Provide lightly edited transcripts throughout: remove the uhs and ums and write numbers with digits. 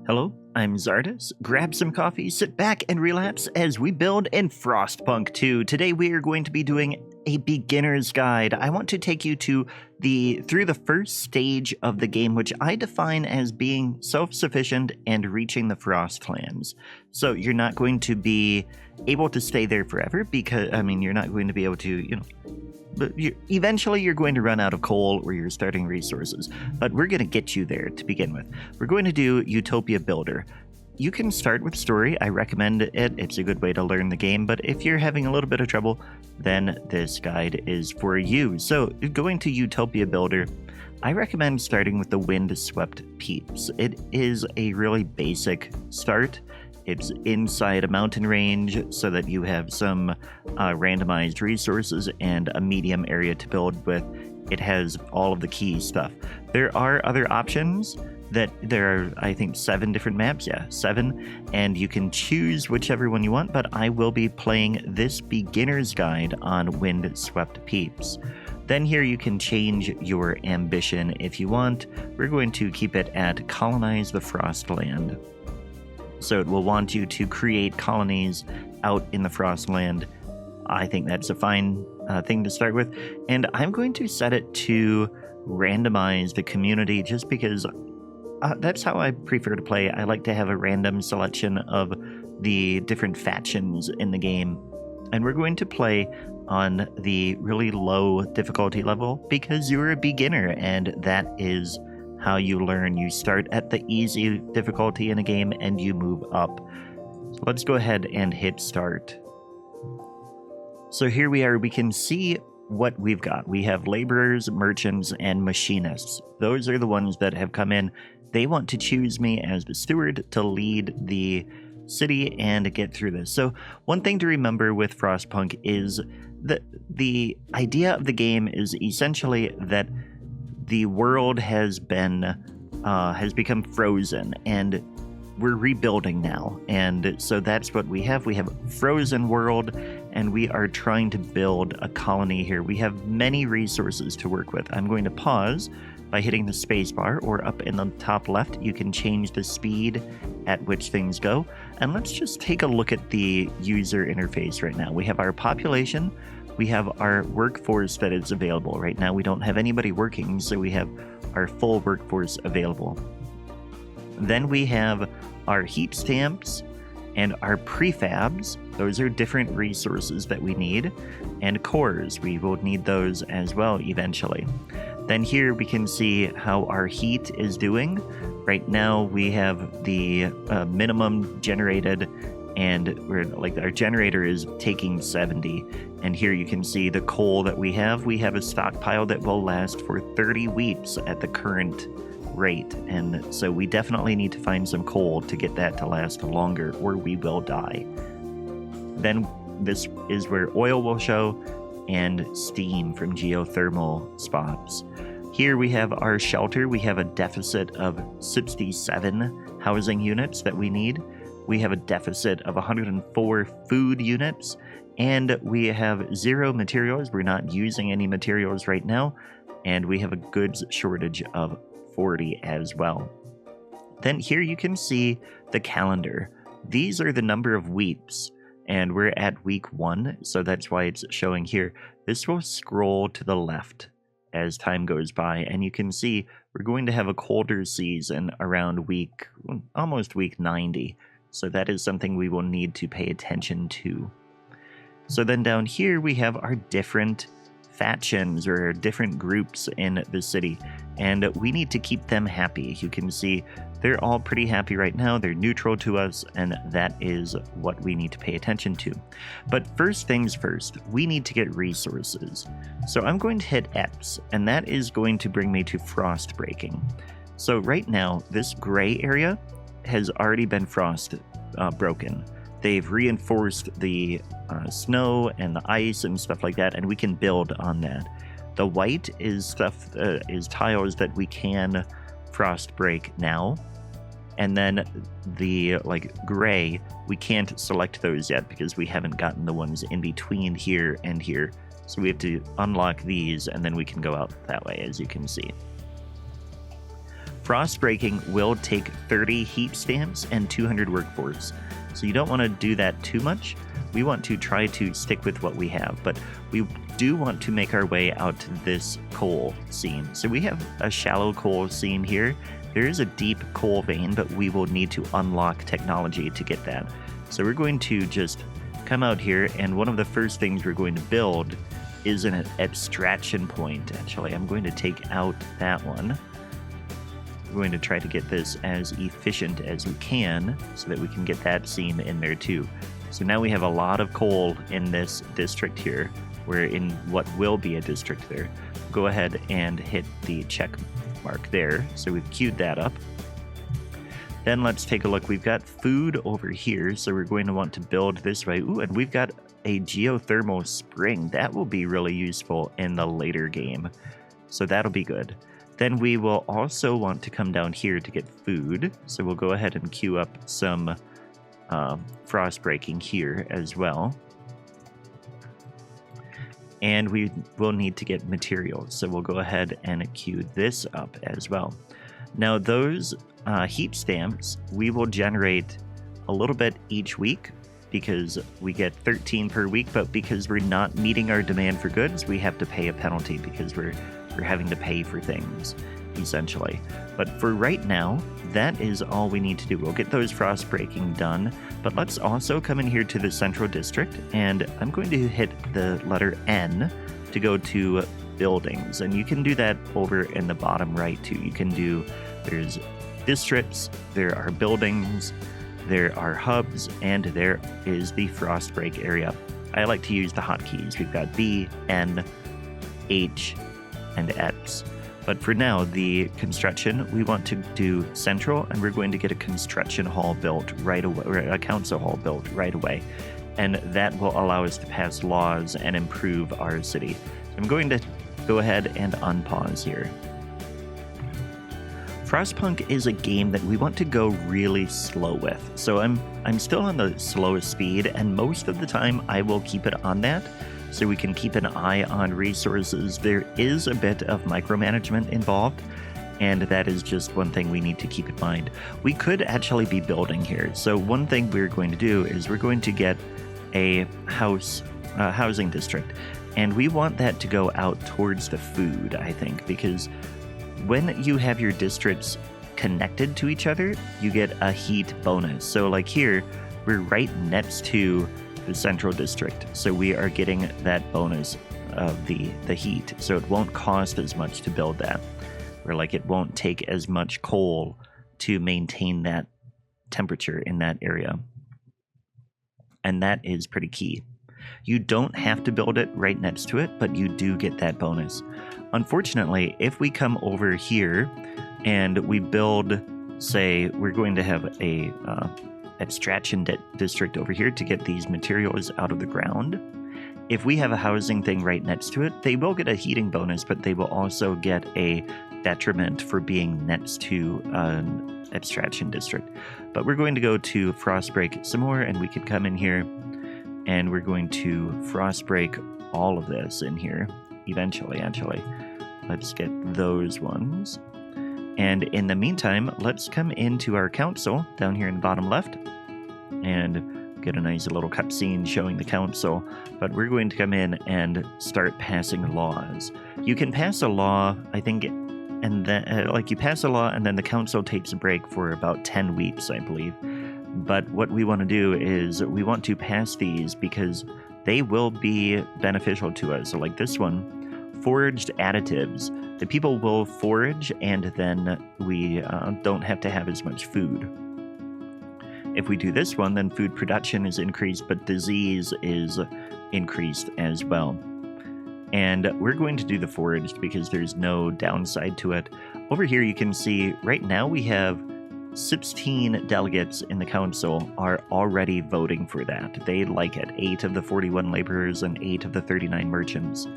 Hello, I'm Czardus. Grab some coffee, sit back, and relax as we build in Frostpunk 2. Today we are going to be doing a beginner's guide. I want to take you through the first stage of the game, which I define as being self-sufficient and reaching the frostlands. So you're not going to be able to stay there forever because, you're not going to be able to, but eventually you're going to run out of coal or you're starting resources. But we're going to get you there to begin with. We're going to do Utopia Builder. You can start with story. I recommend it. It's a good way to learn the game. But if you're having a little bit of trouble, then this guide is for you. So going to Utopia Builder, I recommend starting with the Wind-Swept Peaks. It is a really basic start. It's inside a mountain range so that you have some randomized resources and a medium area to build with. It has all of the key stuff. There are other options that there are, I think, 7 different maps. Yeah, 7. And you can choose whichever one you want, but I will be playing this beginner's guide on Wind-Swept Peaks. Then here you can change your ambition if you want. We're going to keep it at colonize the Frostland. So it will want you to create colonies out in the Frostland. I think that's a fine thing to start with. And I'm going to set it to randomize the community just because that's how I prefer to play. I like to have a random selection of the different factions in the game. And we're going to play on the really low difficulty level because you're a beginner and that is how you learn. You start at the easy difficulty in a game and you move up. So let's go ahead and hit start. So here we are. We can see what we've got. We have laborers, merchants, and machinists. Those are the ones that have come in. They want to choose me as the steward to lead the city and get through this. So one thing to remember with Frostpunk is that the idea of the game is essentially that the world has become frozen and we're rebuilding now. And so that's what we have. We have a frozen world and we are trying to build a colony here. We have many resources to work with. I'm going to pause by hitting the space bar, or up in the top left, you can change the speed at which things go. And let's just take a look at the user interface right now. We have our population. We have our workforce that is available. Right now, we don't have anybody working, so we have our full workforce available. Then we have our heat stamps and our prefabs. Those are different resources that we need. And cores, we will need those as well eventually. Then here we can see how our heat is doing. Right now, we have the minimum generated and our generator is taking 70. And here you can see the coal that we have. We have a stockpile that will last for 30 weeks at the current rate. And so we definitely need to find some coal to get that to last longer or we will die. Then this is where oil will show and steam from geothermal spots. Here we have our shelter. We have a deficit of 67 housing units that we need. We have a deficit of 104 food units, and we have 0 materials. We're not using any materials right now, and we have a goods shortage of 40 as well. Then here you can see the calendar. These are the number of weeks, and we're at week 1, so that's why it's showing here. This will scroll to the left as time goes by, and you can see we're going to have a colder season around almost week 90. So that is something we will need to pay attention to. So then down here we have our different factions or different groups in the city, and we need to keep them happy. You can see they're all pretty happy right now. They're neutral to us, and that is what we need to pay attention to. But first things first, we need to get resources. So I'm going to hit X, and that is going to bring me to frost breaking. So right now, this gray area has already been frost broken. They've reinforced the snow and the ice and stuff like that, and we can build on that. The white is is tiles that we can frost break now, and then the gray, we can't select those yet because we haven't gotten the ones in between here and here. So we have to unlock these, and then we can go out that way, as you can see. frost breaking will take 30 heat stamps and 200 workforce. So you don't want to do that too much. We want to try to stick with what we have, but we do want to make our way out to this coal seam. So we have a shallow coal seam here. There is a deep coal vein, but we will need to unlock technology to get that. So we're going to just come out here, and one of the first things we're going to build is an abstraction point. Actually, I'm going to take out that one. We're going to try to get this as efficient as we can so that we can get that seam in there too. So now we have a lot of coal in this district here. We're in what will be a district there. Go ahead and hit the check mark there. So we've queued that up. Then let's take a look. We've got food over here, so we're going to want to build this way. Ooh, and we've got a geothermal spring. That will be really useful in the later game. So that'll be good. Then we will also want to come down here to get food. So we'll go ahead and queue up some frost breaking here as well. And we will need to get materials. So we'll go ahead and queue this up as well. Now those heat stamps, we will generate a little bit each week because we get 13 per week, but because we're not meeting our demand for goods, we have to pay a penalty because we're having to pay for things, essentially. But for right now, that is all we need to do. We'll get those frost breaking done, but let's also come in here to the central district, and I'm going to hit the letter N to go to buildings, and you can do that over in the bottom right too. You can do, there's districts, there are buildings, there are hubs, and there is the frost break area. I like to use the hotkeys. We've got B, N, H, and X. But for now, the construction, we want to do central, and we're going to get a construction hall built right away, or a council hall built right away. And that will allow us to pass laws and improve our city. So I'm going to go ahead and unpause here. Frostpunk is a game that we want to go really slow with. So I'm still on the slowest speed, and most of the time I will keep it on that, so we can keep an eye on resources. There is a bit of micromanagement involved, and that is just one thing we need to keep in mind. We could actually be building here. So one thing we're going to do is we're going to get a housing district, and we want that to go out towards the food, I think, because when you have your districts connected to each other, you get a heat bonus. So like here, we're right next to the central district, so we are getting that bonus of the heat, so it won't cost as much to build that, or like it won't take as much coal to maintain that temperature in that area, and that is pretty key. You don't have to build it right next to it, but you do get that bonus. Unfortunately, if we come over here and we build, say we're going to have a abstraction district over here to get these materials out of the ground. If we have a housing thing right next to it, they will get a heating bonus, but they will also get a detriment for being next to an abstraction district. But we're going to go to Frostbreak some more, and we could come in here and we're going to Frostbreak all of this in here eventually, actually. Let's get those ones. And in the meantime, let's come into our council down here in the bottom left and get a nice little cutscene showing the council. But we're going to come in and start passing laws. You can pass a law, I think, and then you pass a law and then the council takes a break for about 10 weeks, I believe. But what we want to do is we want to pass these because they will be beneficial to us. So like this one, foraged additives. The people will forage, and then we don't have to have as much food. If we do this one, then food production is increased, but disease is increased as well. And we're going to do the foraged because there's no downside to it. Over here you can see right now we have 16 delegates in the council are already voting for that. They like it. 8 of the 41 laborers and 8 of the 39 merchants.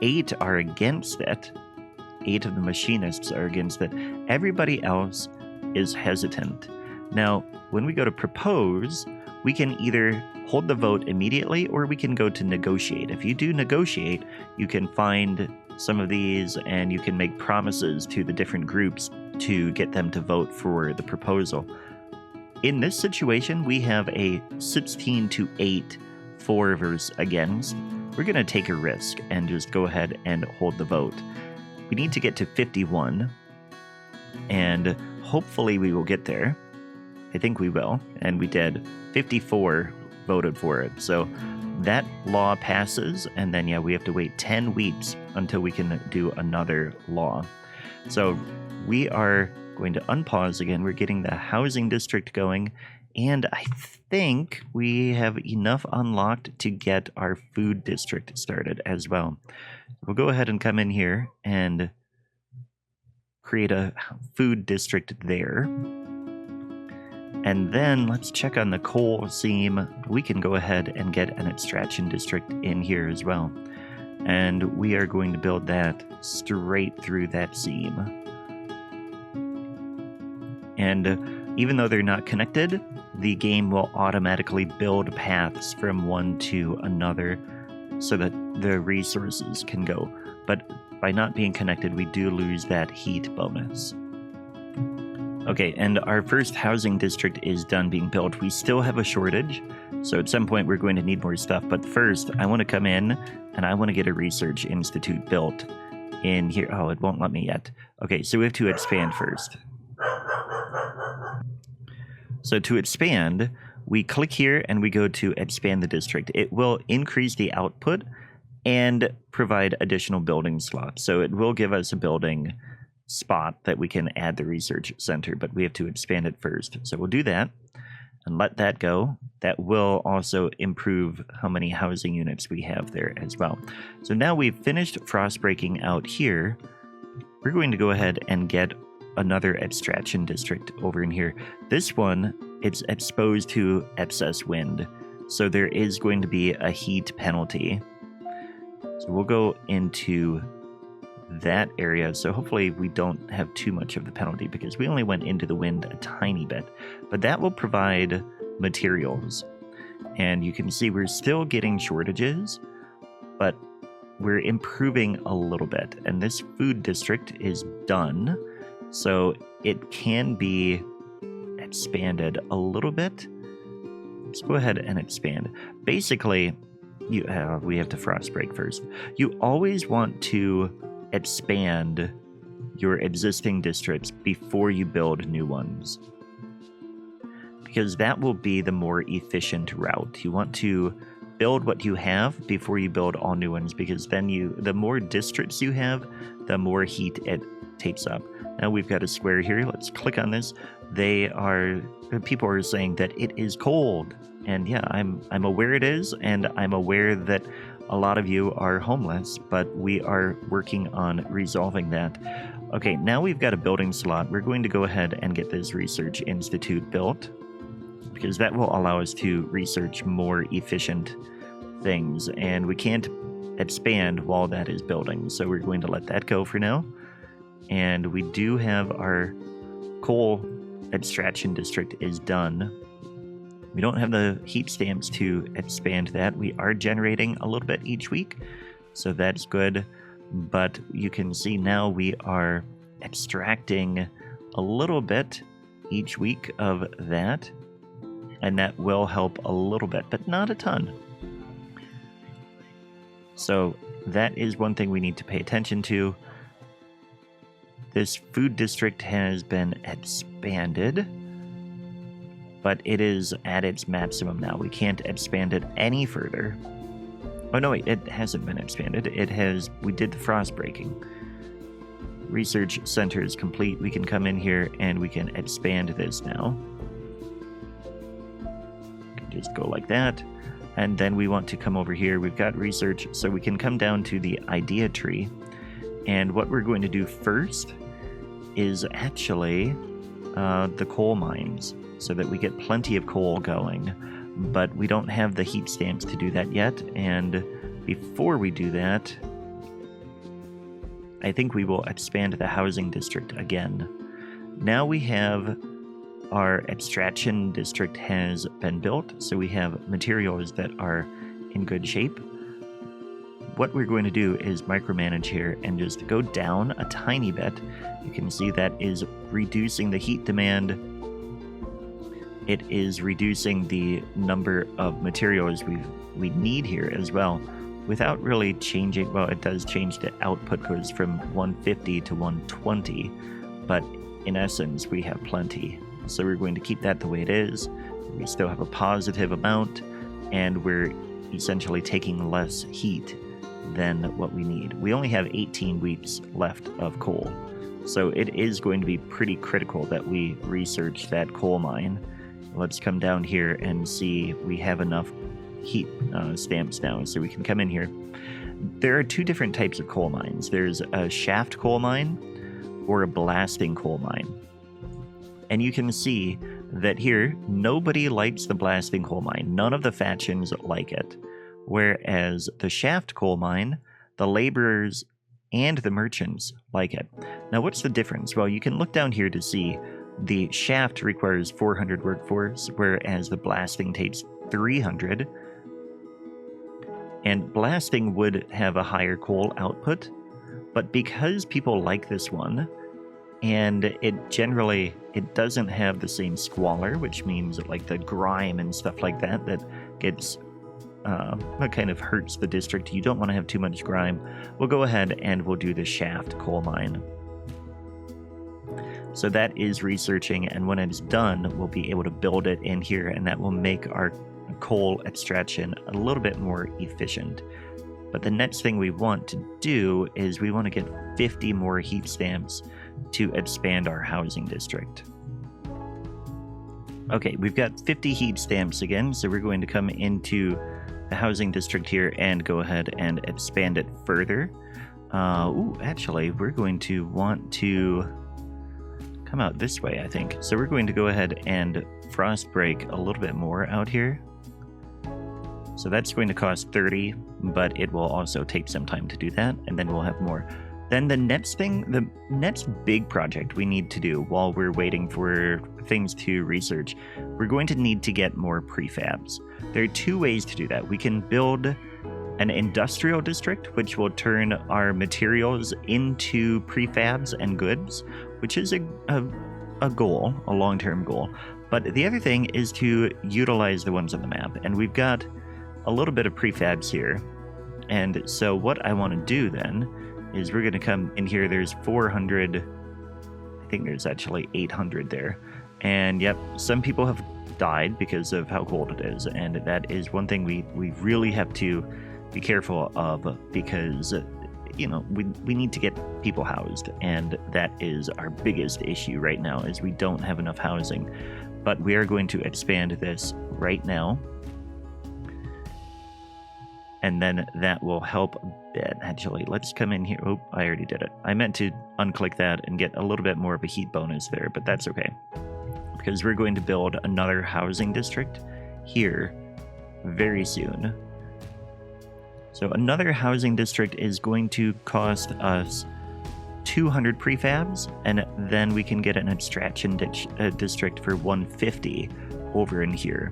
8 are against it. 8 of the machinists are against it. Everybody else is hesitant. Now, when we go to propose, we can either hold the vote immediately or we can go to negotiate. If you do negotiate, you can find some of these and you can make promises to the different groups to get them to vote for the proposal. In this situation, we have a 16-8 for versus against. We're going to take a risk and just go ahead and hold the vote. We need to get to 51, and hopefully we will get there. I think we will, and we did. 54 voted for it, so that law passes, and then, yeah, we have to wait 10 weeks until we can do another law. So we are going to unpause again. We're getting the housing district going, and I think we have enough unlocked to get our food district started as well. We'll go ahead and come in here and create a food district there. And then let's check on the coal seam. We can go ahead and get an extraction district in here as well. And we are going to build that straight through that seam. And even though they're not connected, the game will automatically build paths from one to another so that the resources can go. But by not being connected, we do lose that heat bonus. Okay, and our first housing district is done being built. We still have a shortage, so at some point we're going to need more stuff. But first, I want to come in and I want to get a research institute built in here. Oh, it won't let me yet. Okay, so we have to expand first. So to expand, we click here and we go to expand the district. It will increase the output and provide additional building slots. So it will give us a building spot that we can add the research center, but we have to expand it first. So we'll do that and let that go. That will also improve how many housing units we have there as well. So now we've finished frost breaking out here. We're going to go ahead and get another extraction district over in here. This one, it's exposed to excess wind, so there is going to be a heat penalty. So we'll go into that area, so hopefully we don't have too much of the penalty because we only went into the wind a tiny bit, but that will provide materials. And you can see we're still getting shortages, but we're improving a little bit. And this food district is done, so it can be expanded a little bit. Let's go ahead and expand. Basically, we have to frost break first. You always want to expand your existing districts before you build new ones, because that will be the more efficient route. You want to build what you have before you build all new ones, because then the more districts you have, the more heat it takes up. Now we've got a square here. Let's click on this. People are saying that it is cold, and yeah, I'm aware it is, and I'm aware that a lot of you are homeless, but we are working on resolving that. Okay, now we've got a building slot. We're going to go ahead and get this research institute built, because that will allow us to research more efficient things, and we can't expand while that is building, so we're going to let that go for now. And we do have our coal extraction district is done. We don't have the heat stamps to expand that. We are generating a little bit each week, so that's good. But you can see now we are extracting a little bit each week of that, and that will help a little bit, but not a ton. So that is one thing we need to pay attention to. This food district has been expanded, but it is at its maximum now. We can't expand it any further. Oh no, wait, it hasn't been expanded. We did the frost breaking. Research center is complete. We can come in here and we can expand this now. Just go like that. And then we want to come over here. We've got research, so we can come down to the idea tree. And what we're going to do first is actually the coal mines, so that we get plenty of coal going. But we don't have the heat stamps to do that yet. And before we do that, I think we will expand the housing district again. Now we have our extraction district has been built, so we have materials that are in good shape. What we're going to do is micromanage here and just go down a tiny bit. You can see that is reducing the heat demand. It is reducing the number of materials we need here as well, without really changing. Well, it does change the output, goes from 150 to 120, but in essence we have plenty. So we're going to keep that the way it is. We still have a positive amount, and we're essentially taking less heat than what we need. We only have 18 weeks left of coal, so it is going to be pretty critical that we research that coal mine. Let's come down here and see we have enough heat stamps now, so we can come in here. There are two different types of coal mines. There's a shaft coal mine or a blasting coal mine. And you can see that here, nobody likes the blasting coal mine. None of the factions like it. Whereas the shaft coal mine, the laborers and the merchants like it. Now, what's the difference? Well, you can look down here to see the shaft requires 400 workforce, whereas the blasting takes 300. And blasting would have a higher coal output, but because people like this one, and it doesn't have the same squalor, which means like the grime and stuff like that gets that kind of hurts the district. You don't want to have too much grime. We'll go ahead and we'll do the shaft coal mine. So that is researching, and when it's done, we'll be able to build it in here, and that will make our coal extraction a little bit more efficient. But the next thing we want to do is we want to get 50 more heat stamps to expand our housing district. Okay, we've got 50 heat stamps again, so we're going to come into the housing district here and go ahead and expand it further. Actually, we're going to want to come out this way, I think. So we're going to go ahead and frost break a little bit more out here. So that's going to cost 30, but it will also take some time to do that, and then we'll have more. Then the next thing, the next big project we need to do while we're waiting for things to research, we're going to need to get more prefabs. There are two ways to do that. We can build an industrial district, which will turn our materials into prefabs and goods, which is a goal, a long-term goal. But the other thing is to utilize the ones on the map, and we've got a little bit of prefabs here. And so what I want to do then is we're going to come in here. There's 400, I think there's actually 800 there. And yep, some people have died because of how cold it is, and that is one thing we really have to be careful of, because you know, we need to get people housed, and that is our biggest issue right now, is we don't have enough housing. But we are going to expand this right now, and then that will help a bit. Actually, let's come in here. Oh, I already did it. I meant to unclick that and get a little bit more of a heat bonus there, but that's okay, because we're going to build another housing district here very soon. So another housing district is going to cost us 200 prefabs, and then we can get an extraction district for 150 over in here.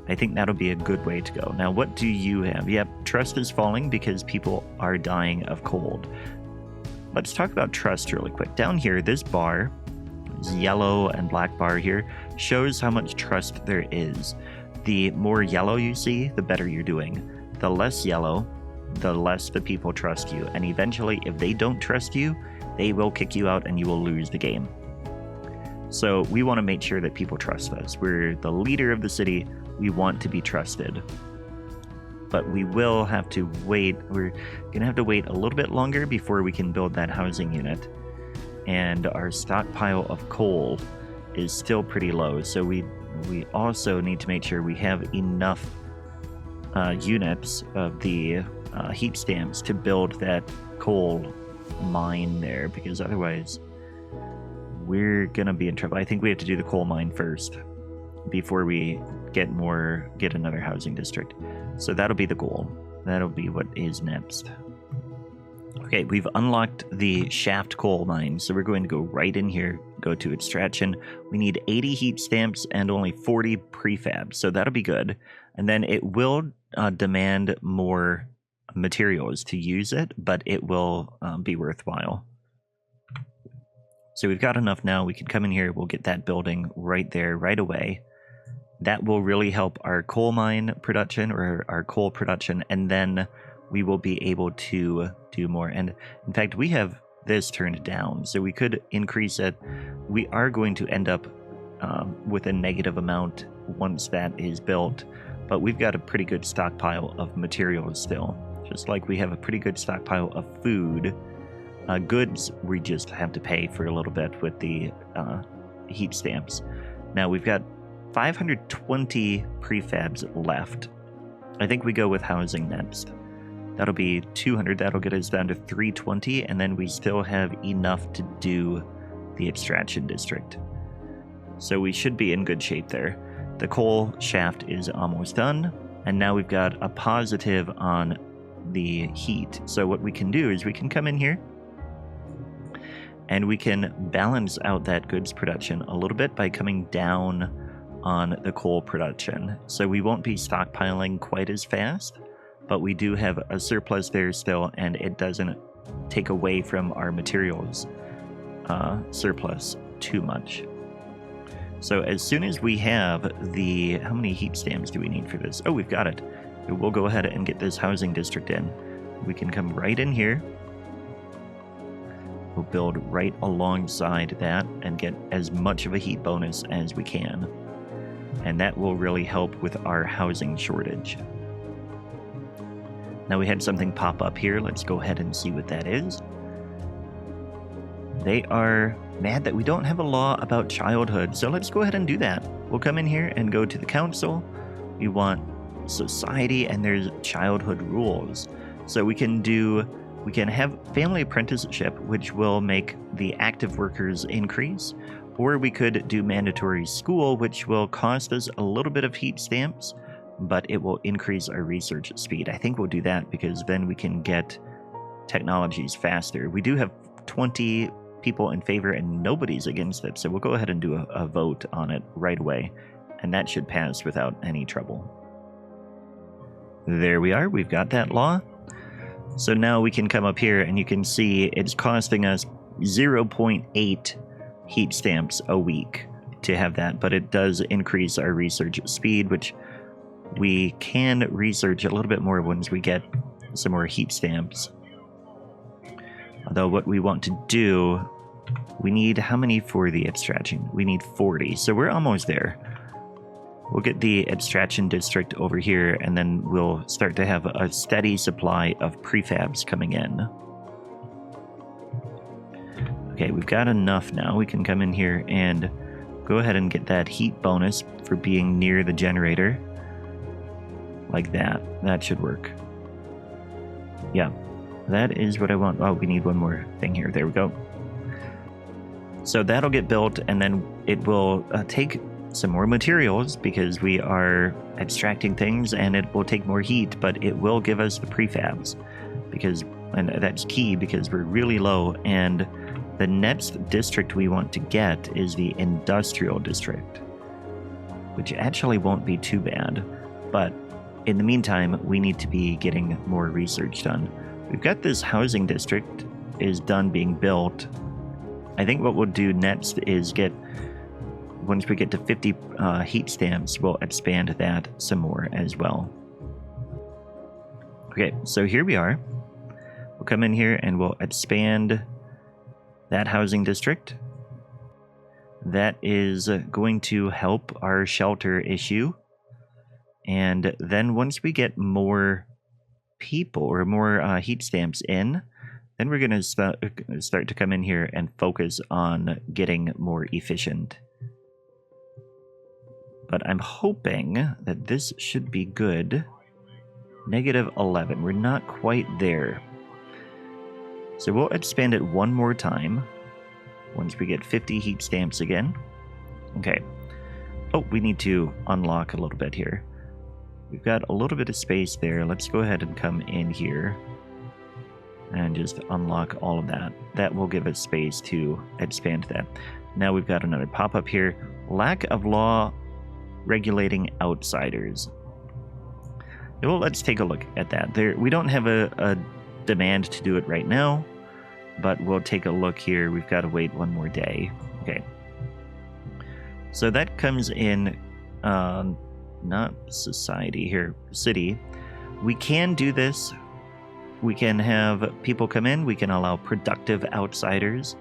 I think that'll be a good way to go. Now, what do you have? Yep, trust is falling because people are dying of cold. Let's talk about trust really quick. Down here, this bar, this yellow and black bar here, shows how much trust there is. The more yellow you see, the better you're doing. The less yellow, the less the people trust you. And eventually, if they don't trust you, they will kick you out and you will lose the game. So we want to make sure that people trust us. We're the leader of the city. We want to be trusted. But we will have to wait. We're going to have to wait a little bit longer before we can build that housing unit. And our stockpile of coal is still pretty low. So we also need to make sure we have enough units of the heat stamps to build that coal mine there, because otherwise we're gonna be in trouble. I think we have to do the coal mine first before we get another housing district. So that'll be the goal. That'll be what is next. Okay, we've unlocked the shaft coal mine, so we're going to go right in here, go to extraction. We need 80 heat stamps and only 40 prefabs, so that'll be good. And then it will demand more materials to use it, but it will be worthwhile. So we've got enough now. We can come in here. We'll get that building right there, right away. That will really help our coal mine production or our coal production. And then we will be able to do more. And in fact, we have this turned down. So we could increase it. We are going to end up with a negative amount once that is built. But we've got a pretty good stockpile of materials still. Just like we have a pretty good stockpile of food. Goods, we just have to pay for a little bit with the heat stamps. Now we've got 520 prefabs left. I think we go with housing next. That'll be 200. That'll get us down to 320, and then we still have enough to do the extraction district. So we should be in good shape there. The coal shaft is almost done, and now we've got a positive on the heat. So what we can do is we can come in here and we can balance out that goods production a little bit by coming down on the coal production. So we won't be stockpiling quite as fast, but we do have a surplus there still, and it doesn't take away from our materials surplus too much. So as soon as we have the... How many heat stamps do we need for this? Oh, we've got it. We'll go ahead and get this housing district in. We can come right in here. We'll build right alongside that and get as much of a heat bonus as we can. And that will really help with our housing shortage. Now we had something pop up here. Let's go ahead and see what that is. They are mad that we don't have a law about childhood, so let's go ahead and do that. We'll come in here and go to the council. We want society, and there's childhood rules. So we can have family apprenticeship, which will make the active workers increase, or we could do mandatory school, which will cost us a little bit of heat stamps, but it will increase our research speed. I think we'll do that because then we can get technologies faster. We do have 20 people in favor and nobody's against it, so we'll go ahead and do a vote on it right away, and that should pass without any trouble. There we are. We've got that law. So now we can come up here and you can see it's costing us 0.8 heat stamps a week to have that, but it does increase our research speed, which we can research a little bit more once we get some more heat stamps. Although what we want to do, we need how many for the abstraction? We need 40, so we're almost there. We'll get the abstraction district over here, and then we'll start to have a steady supply of prefabs coming in. Okay, we've got enough now. We can come in here and go ahead and get that heat bonus for being near the generator. Like that. That should work. Yeah, that is what I want. Oh, we need one more thing here. There we go. So that'll get built, and then it will take some more materials because we are extracting things, and it will take more heat, but it will give us the prefabs and that's key because we're really low. And the next district we want to get is the industrial district, which actually won't be too bad, but in the meantime we need to be getting more research done. We've got this housing district is done being built. I think what we'll do next is once we get to 50 heat stamps, we'll expand that some more as well. Okay, so here we are. We'll come in here and we'll expand that housing district. That is going to help our shelter issue. And then once we get more people or more heat stamps in, then we're going to start to come in here and focus on getting more efficient. But I'm hoping that this should be good. -11. We're not quite there. So we'll expand it one more time once we get 50 heat stamps again. Okay. Oh, we need to unlock a little bit here. We've got a little bit of space there. Let's go ahead and come in here and just unlock all of that. That will give us space to expand that. Now we've got another pop-up here. Lack of law regulating outsiders. Well, let's take a look at that. We don't have a demand to do it right now, but we'll take a look here. We've got to wait one more day. Okay. So that comes in, not society here, city. We can do this. We can have people come in. We can allow productive outsiders,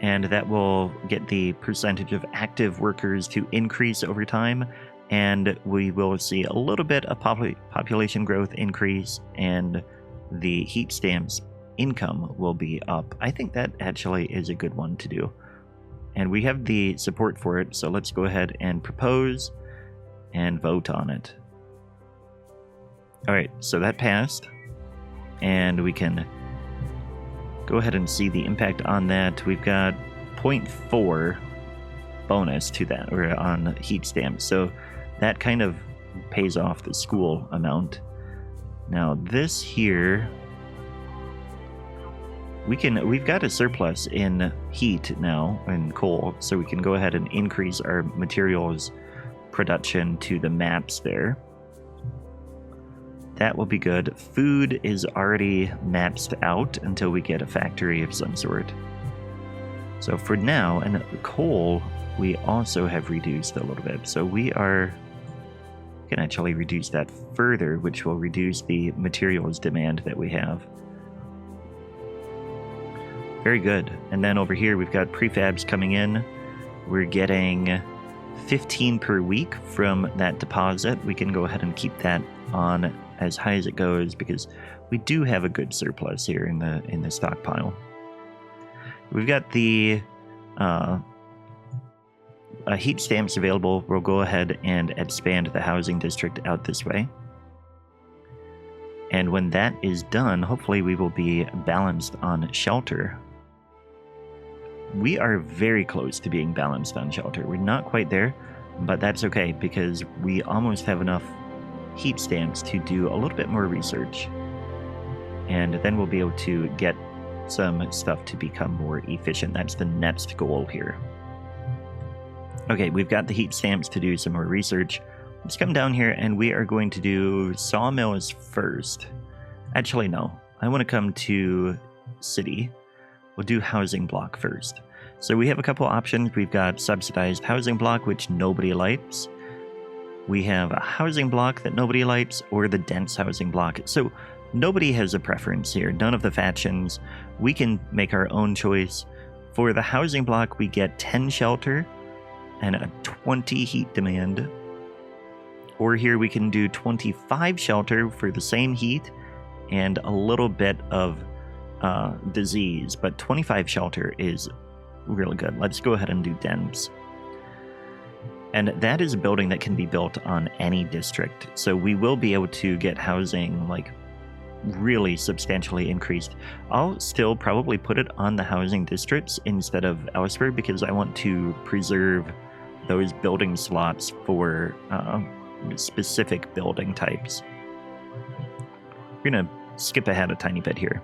and that will get the percentage of active workers to increase over time. And we will see a little bit of population growth increase, and the heat stamps income will be up. I think that actually is a good one to do. And we have the support for it, so let's go ahead and propose and vote on it. Alright, so that passed. And we can go ahead and see the impact on that. We've got 0.4 bonus to that, or on heat stamps. So that kind of pays off the school amount. Now this here, we've got a surplus in heat now, in coal, so we can go ahead and increase our materials production to the maps there. That will be good. Food is already maxed out until we get a factory of some sort. So for now, and coal, we also have reduced a little bit. So we can actually reduce that further, which will reduce the materials demand that we have. Very good. And then over here, we've got prefabs coming in. We're getting 15 per week from that deposit. We can go ahead and keep that on as high as it goes, because we do have a good surplus here in the stockpile. We've got the heat stamps available. We'll go ahead and expand the housing district out this way. And when that is done, hopefully we will be balanced on shelter. We are very close to being balanced on shelter. We're not quite there, but that's okay, because we almost have enough heat stamps to do a little bit more research. And then we'll be able to get some stuff to become more efficient. That's the next goal here. Okay, we've got the heat stamps to do some more research. Let's come down here, and we are going to do sawmills first. Actually, no. I want to come to city. We'll do housing block first. So we have a couple options. We've got subsidized housing block, which nobody likes. We have a housing block that nobody likes, or the dense housing block. So nobody has a preference here. None of the factions. We can make our own choice. For the housing block, we get 10 shelter and a 20 heat demand. Or here we can do 25 shelter for the same heat and a little bit of disease, but 25 shelter is really good. Let's go ahead and do dense. And that is a building that can be built on any district. So we will be able to get housing like really substantially increased. I'll still probably put it on the housing districts instead of elsewhere, because I want to preserve those building slots for specific building types. We're gonna skip ahead a tiny bit here.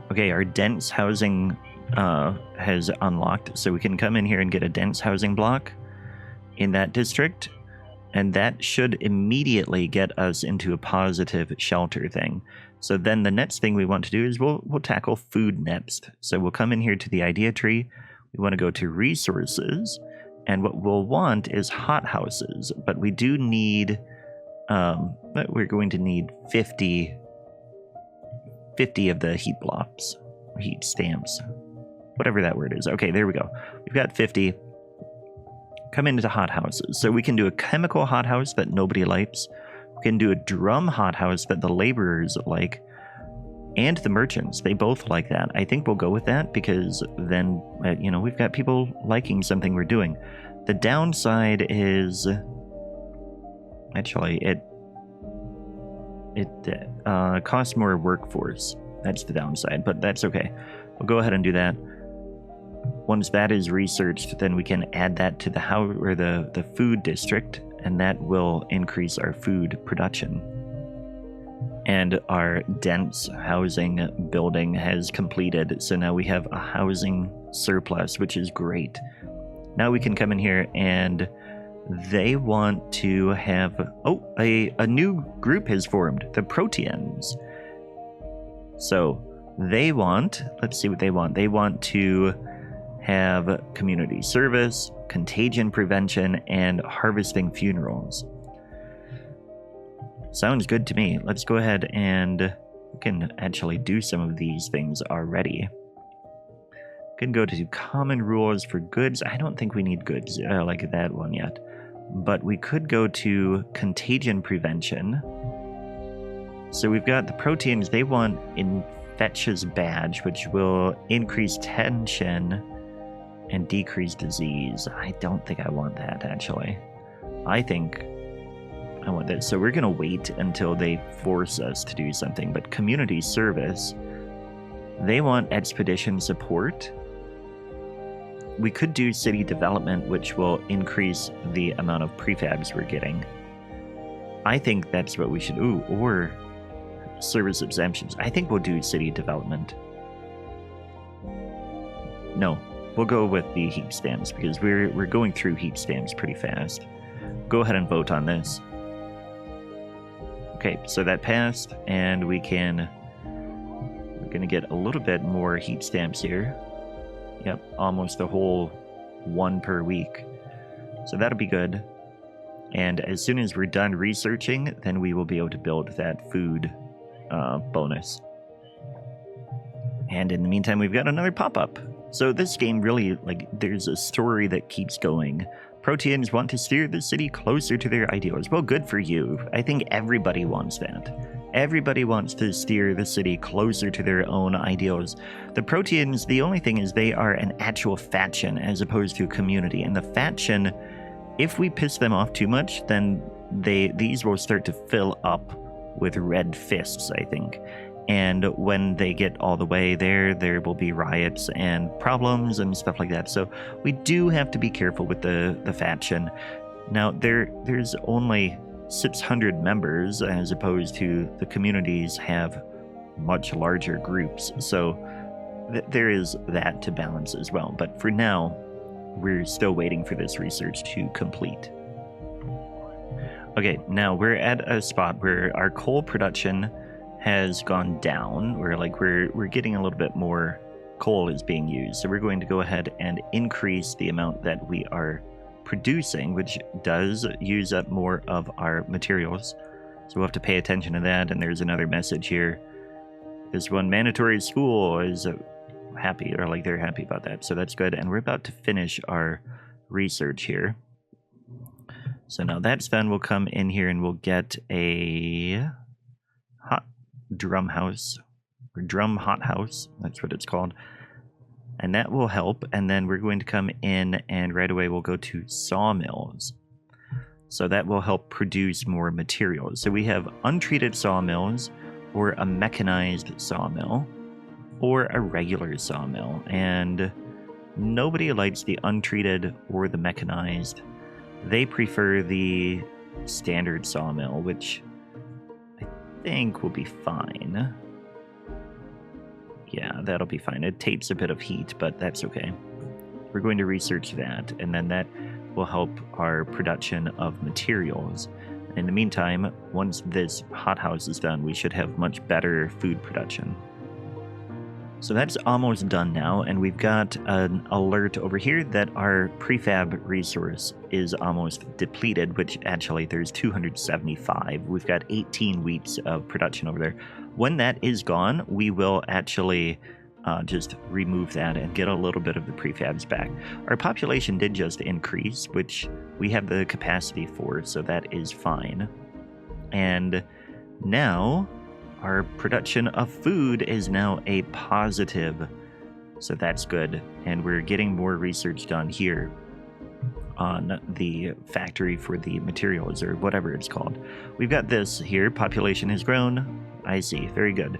Okay, our dense housing has unlocked, so we can come in here and get a dense housing block in that district, and that should immediately get us into a positive shelter thing. So then the next thing we want to do is we'll tackle food next. So we'll come in here to the idea tree. We want to go to resources, and what we'll want is hot houses, but we do need we're going to need 50 of the heat blocks, or heat stamps, whatever that word is. Okay, there we go. We've got 50. Come into hot houses. So we can do a chemical hot house that nobody likes. We can do a drum hot house that the laborers like, and the merchants. They both like that. I think we'll go with that, because then, we've got people liking something we're doing. The downside is, actually, it costs more workforce. That's the downside, but that's okay. We'll go ahead and do that. Once that is researched, then we can add that to the house, or the food district, and that will increase our food production. And our dense housing building has completed, so now we have a housing surplus, which is great. Now we can come in here, and they want to have... a new group has formed, the Proteans. So They want, let's see what they want. They want to have community service, contagion prevention, and harvesting funerals. Sounds good to me. Let's go ahead and we can actually do some of these things already. Can go to common rules for goods. I don't think we need goods like that one yet. But we could go to contagion prevention. So we've got the proteins. They want infectious badge, which will increase tension and decrease disease. I don't think I want that, actually. I think I want this. So we're going to wait until they force us to do something. But community service, they want expedition support. We could do city development, which will increase the amount of prefabs we're getting. I think that's what we should... Ooh, or service exemptions. I think we'll do city development. No, we'll go with the heat stamps because we're going through heat stamps pretty fast. Go ahead and vote on this. Okay, so that passed, and we're gonna get a little bit more heat stamps here. Yep, almost a whole one per week. So that'll be good. And as soon as we're done researching, then we will be able to build that food bonus. And in the meantime, we've got another pop-up. So this game really, like, there's a story that keeps going. Proteans want to steer the city closer to their ideals. Well, good for you. I think everybody wants that. Everybody wants to steer the city closer to their own ideals. The Proteans, the only thing is they are an actual faction as opposed to a community. And the faction, if we piss them off too much, then these will start to fill up with red fists, I think. And when they get all the way there will be riots and problems and stuff like that. So we do have to be careful with the faction. Now, there's only 600 members as opposed to the communities have much larger groups. So there is that to balance as well. But for now, we're still waiting for this research to complete. Okay, now we're at a spot where our coal production has gone down. We're getting a little bit more coal is being used. So we're going to go ahead and increase the amount that we are producing, which does use up more of our materials. So we'll have to pay attention to that. And there's another message here. This one, mandatory school is happy, or like they're happy about that. So that's good. And we're about to finish our research here. So now that's done. We'll come in here and we'll get a hot drum house, or drum hot house. That's what it's called. And that will help. And then we're going to come in and right away we'll go to sawmills. So that will help produce more materials. So we have untreated sawmills, or a mechanized sawmill, or a regular sawmill. And nobody likes the untreated or the mechanized. They prefer the standard sawmill, which I think will be fine. Yeah, that'll be fine. It takes a bit of heat, but that's okay. We're going to research that, and then that will help our production of materials. In the meantime, once this hothouse is done, we should have much better food production. So that's almost done now, and we've got an alert over here that our prefab resource is almost depleted, which actually there's 275. We've got 18 weeks of production over there. When that is gone, we will actually just remove that and get a little bit of the prefabs back. Our population did just increase, which we have the capacity for, so that is fine. And now our production of food is now a positive, so that's good. And we're getting more research done here on the factory for the materials, or whatever it's called. We've got this here, population has grown. I see, very good.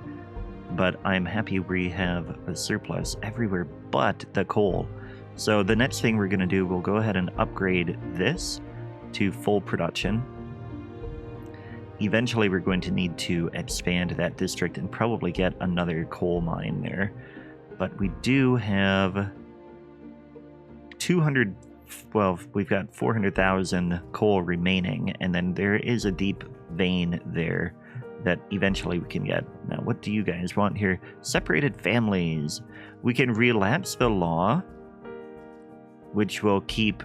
But I'm happy we have a surplus everywhere but the coal. So the next thing we're going to do, we'll go ahead and upgrade this to full production. Eventually we're going to need to expand that district and probably get another coal mine there. But we do have 200, well, we've got 400,000 coal remaining, and then there is a deep vein there that eventually we can get. Now, what do you guys want here? Separated families. We can relapse the law, which will keep...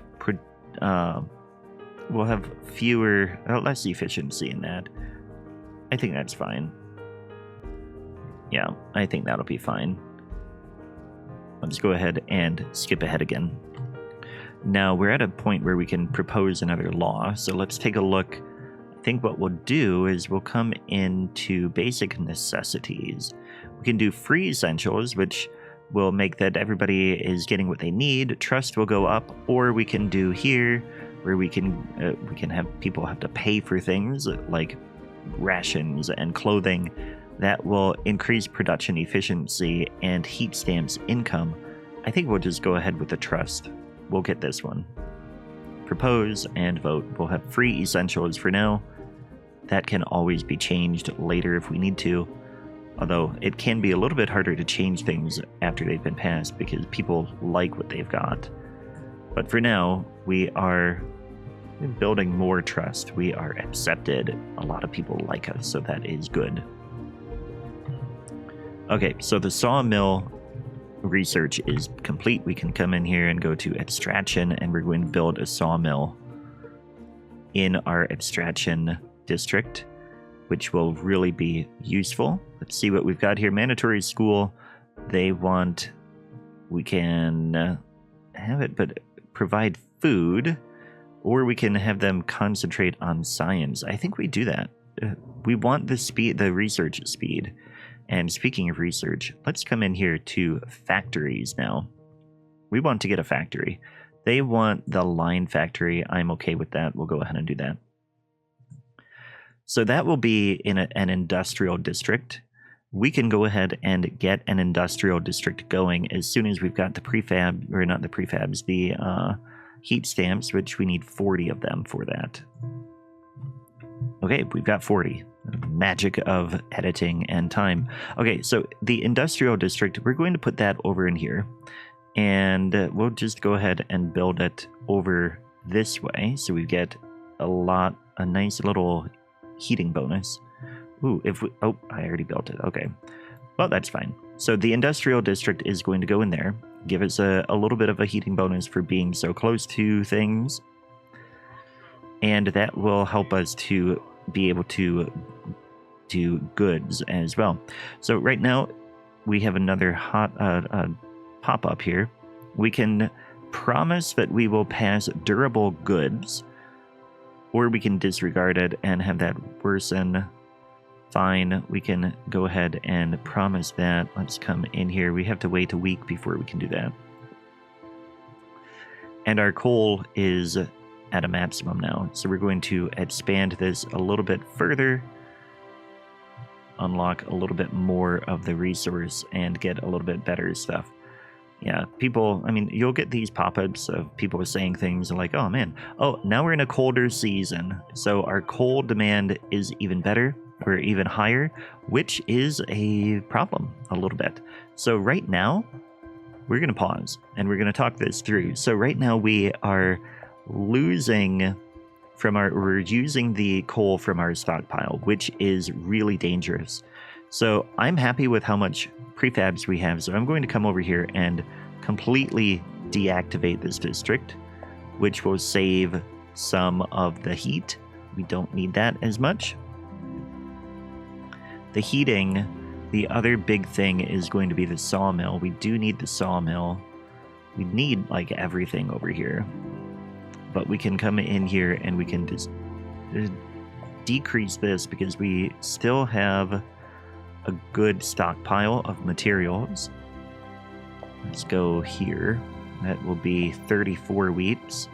we'll have fewer... less efficiency in that. I think that's fine. Yeah, I think that'll be fine. Let's go ahead and skip ahead again. Now, we're at a point where we can propose another law, so let's take a look. I think what we'll do is we'll come into basic necessities. We can do free essentials, which will make that everybody is getting what they need. Trust will go up, or we can do here where we can have people have to pay for things like rations and clothing. That will increase production efficiency and heat stamps income. I think we'll just go ahead with the trust. We'll get this one. Propose and vote. We'll have free essentials for now. That can always be changed later if we need to. Although it can be a little bit harder to change things after they've been passed because people like what they've got. But for now, we are building more trust. We are accepted. A lot of people like us, so that is good. Okay, so the sawmill research is complete. We can come in here and go to abstraction, and we're going to build a sawmill in our abstraction district, which will really be useful. Let's see what we've got here. Mandatory school. They want... We can have it, but provide food, or we can have them concentrate on science. I think we do that. We want the speed, the research speed. And speaking of research, let's come in here to factories now. We want to get a factory. They want the line factory. I'm okay with that. We'll go ahead and do that. So that will be in an industrial district. We can go ahead and get an industrial district going as soon as we've got the prefab, or not the prefabs, the heat stamps, which we need 40 of them for that. Okay, we've got 40. Magic of editing and time. Okay, so the industrial district, we're going to put that over in here. And we'll just go ahead and build it over this way. So we get a nice little heating bonus. Ooh, oh, I already built it. Okay. Well, that's fine. So the industrial district is going to go in there. Give us a little bit of a heating bonus for being so close to things. And that will help us to be able to do goods as well. So right now we have another hot pop-up here. We can promise that we will pass durable goods, or we can disregard it and have that worsen. Fine, we can go ahead and promise that. Let's come in here. We have to wait a week before we can do that. And our coal is at a maximum now, so we're going to expand this a little bit further, unlock a little bit more of the resource, and get a little bit better stuff. Yeah, people, I mean, you'll get these pop-ups of people saying things like, oh man, oh, now we're in a colder season, so our coal demand is even better, or even higher, which is a problem a little bit. So right now, we're going to pause, and we're going to talk this through. So right now we are losing from we're using the coal from our stockpile, which is really dangerous. So I'm happy with how much prefabs we have, so I'm going to come over here and completely deactivate this district, which will save some of the heat. We don't need that as much. The heating, the other big thing is going to be the sawmill. We do need the sawmill. We need like everything over here. But we can come in here and we can just decrease this because we still have a good stockpile of materials. Let's go here. That will be 34 weeks.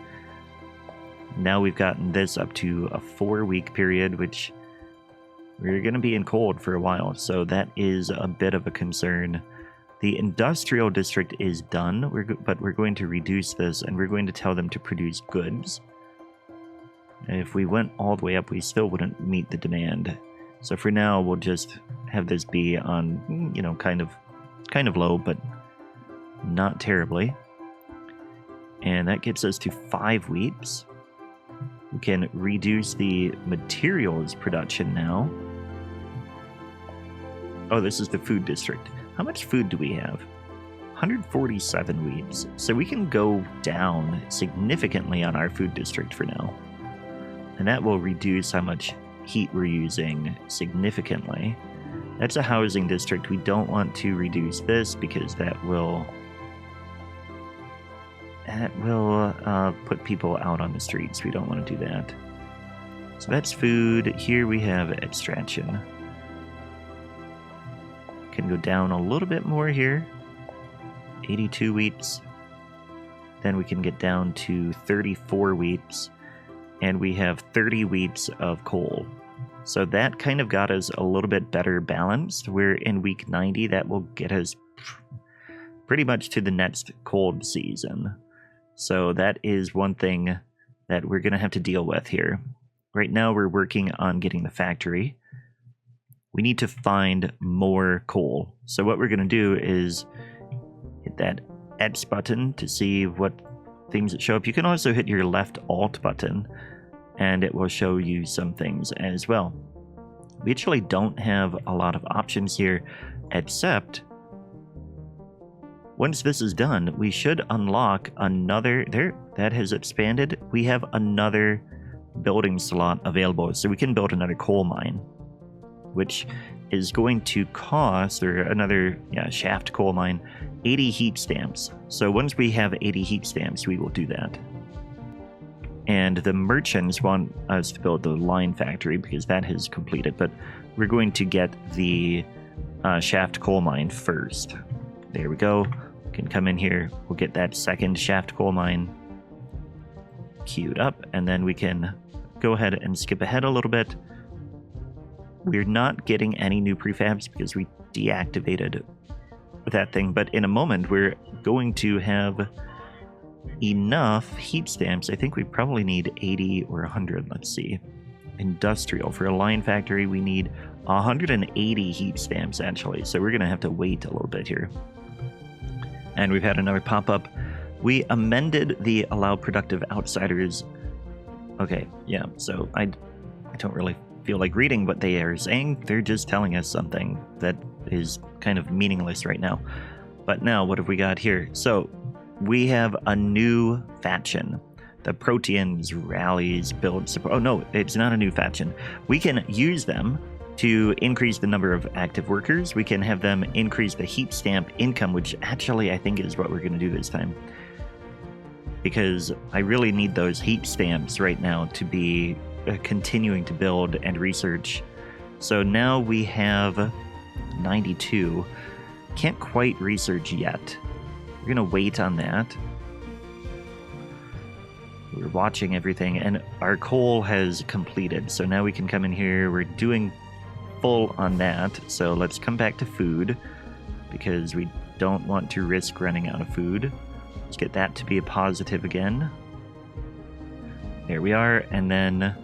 Now we've gotten this up to a 4-week period, which we're going to be in cold for a while. So that is a bit of a concern. The industrial district is done, but we're going to reduce this, and we're going to tell them to produce goods. And if we went all the way up, we still wouldn't meet the demand. So for now, we'll just have this be on, you know, kind of low, but not terribly. And that gets us to 5 weeks. We can reduce the materials production now. Oh, this is the food district. How much food do we have? 147 weeps. So we can go down significantly on our food district for now. And that will reduce how much heat we're using significantly. That's a housing district. We don't want to reduce this because that will put people out on the streets. We don't want to do that. So that's food. Here we have abstraction. Can go down a little bit more here. 82 weeps. Then we can get down to 34 weeps. And we have 30 weeps of coal. So that kind of got us a little bit better balanced. We're in week 90. That will get us pretty much to the next cold season. So that is one thing that we're going to have to deal with here. Right now we're working on getting the factory. We need to find more coal. So what we're going to do is hit that X button to see what things that show up. You can also hit your left Alt button and it will show you some things as well. We actually don't have a lot of options here, except once this is done, we should unlock another, there, that has expanded. We have another building slot available, so we can build another coal mine, which is going to cost, or another shaft coal mine, 80 heat stamps. So once we have 80 heat stamps, we will do that. And the merchants want us to build the line factory because that has completed, but we're going to get the shaft coal mine first. There we go. We can come in here. We'll get that second shaft coal mine queued up, and then we can go ahead and skip ahead a little bit. We're not getting any new prefabs because we deactivated that thing, but in a moment we're going to have enough heat stamps. I think we probably need 80 or 100. Let's see. Industrial. For a line factory, we need 180 heat stamps, actually. So we're going to have to wait a little bit here. And we've had another pop-up. We amended the allow productive outsiders. Okay, yeah. So I don't really feel like reading what they are saying. They're just telling us something that is kind of meaningless right now. But now, what have we got here? So we have a new faction. The Proteans rallies build support. Oh no, it's not a new faction. We can use them to increase the number of active workers. We can have them increase the heat stamp income, which actually I think is what we're going to do this time. Because I really need those heat stamps right now to be continuing to build and research. So now we have 92. Can't quite research yet. We're going to wait on that. We're watching everything, and our coal has completed. So now we can come in here. We're doing full on that. So let's come back to food, because we don't want to risk running out of food. Let's get that to be a positive again. There we are. And then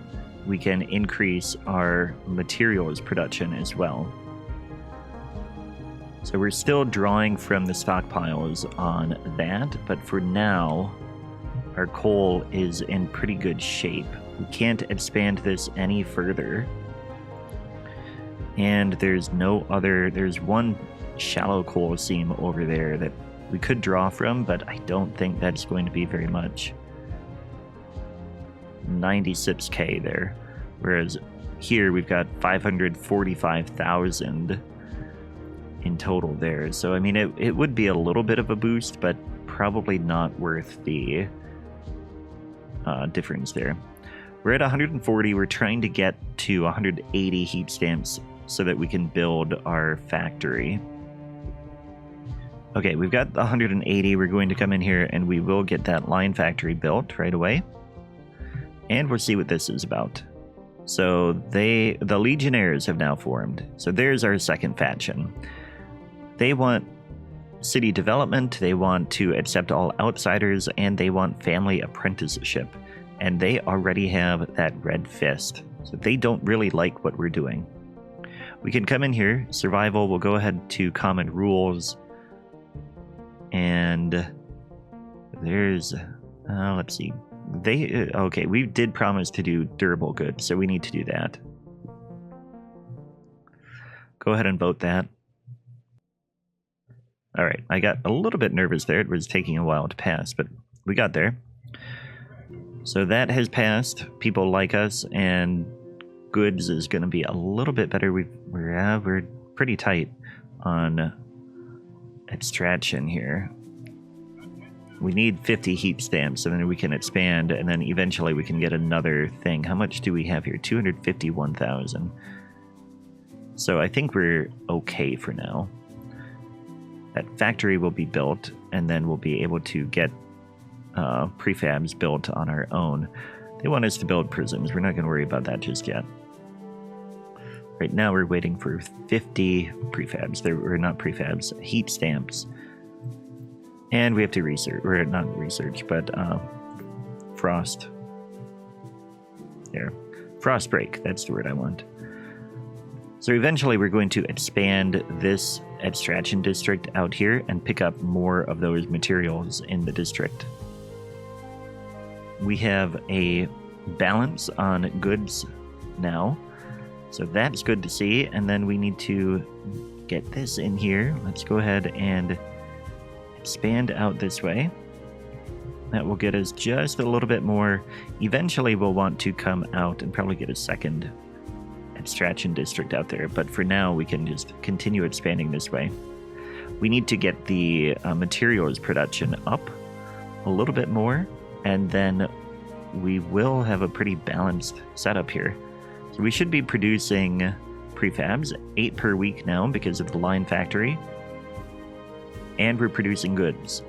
we can increase our materials production as well. So we're still drawing from the stockpiles on that, but for now, our coal is in pretty good shape. We can't expand this any further. And there's one shallow coal seam over there that we could draw from, but I don't think that's going to be very much. 96k there. Whereas here we've got 545,000 in total there. So I mean it would be a little bit of a boost, but probably not worth the difference there. We're at 140. We're trying to get to 180 heat stamps so that we can build our factory. Okay, we've got 180. We're going to come in here and we will get that line factory built right away. And we'll see what this is about. So the Legionnaires have now formed. So there's our second faction. They want city development, they want to accept all outsiders, and they want family apprenticeship. And they already have that red fist. So they don't really like what we're doing. We can come in here, survival, we'll go ahead to common rules. And there's, let's see. Okay, we did promise to do durable goods, so we need to do that. Go ahead and vote that. All right, I got a little bit nervous there. It was taking a while to pass, but we got there. So that has passed. People like us, and goods is going to be a little bit better. We're pretty tight on extraction here. We need 50 heat stamps, and then we can expand, and then eventually we can get another thing. How much do we have here? 251,000. So I think we're okay for now. That factory will be built, and then we'll be able to get prefabs built on our own. They want us to build prisons. We're not going to worry about that just yet. Right now we're waiting for 50 prefabs. They're not prefabs, heat stamps. And we have to research, or not research, but frost. There. Frost break, that's the word I want. So eventually we're going to expand this extraction district out here and pick up more of those materials in the district. We have a balance on goods now, so that's good to see. And then we need to get this in here. Let's go ahead and expand out this way. That will get us just a little bit more. Eventually we'll want to come out and probably get a second extraction district out there, but for now we can just continue expanding this way. We need to get the materials production up a little bit more, and then we will have a pretty balanced setup here. So we should be producing prefabs, 8 per week now because of the line factory, and we're producing goods.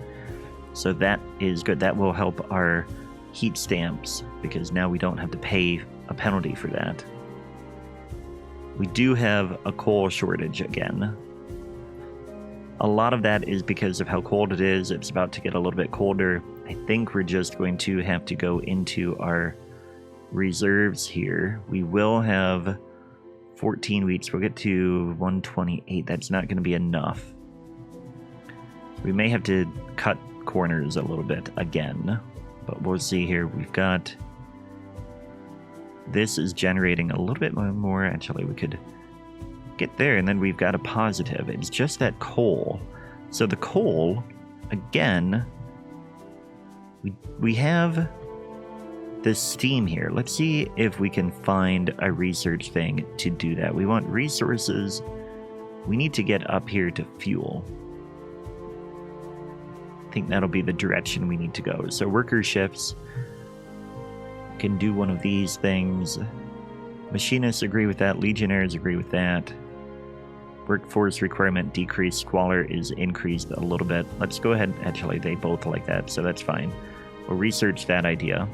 So that is good. That will help our heat stamps because now we don't have to pay a penalty for that. We do have a coal shortage again. A lot of that is because of how cold it is. It's about to get a little bit colder. I think we're just going to have to go into our reserves here. We will have 14 weeks. We'll get to 128. That's not going to be enough. We may have to cut corners a little bit again, but we'll see here. We've got... This is generating a little bit more. Actually, we could get there, and then we've got a positive. It's just that coal. So the coal, again, we have this steam here. Let's see if we can find a research thing to do that. We want resources. We need to get up here to fuel. I think that'll be the direction we need to go. So worker shifts. Can do one of these things. Machinists agree with that. Legionnaires agree with that. Workforce requirement decreased. Squalor is increased a little bit. Let's go ahead. Actually, they both like that, so that's fine. We'll research that idea,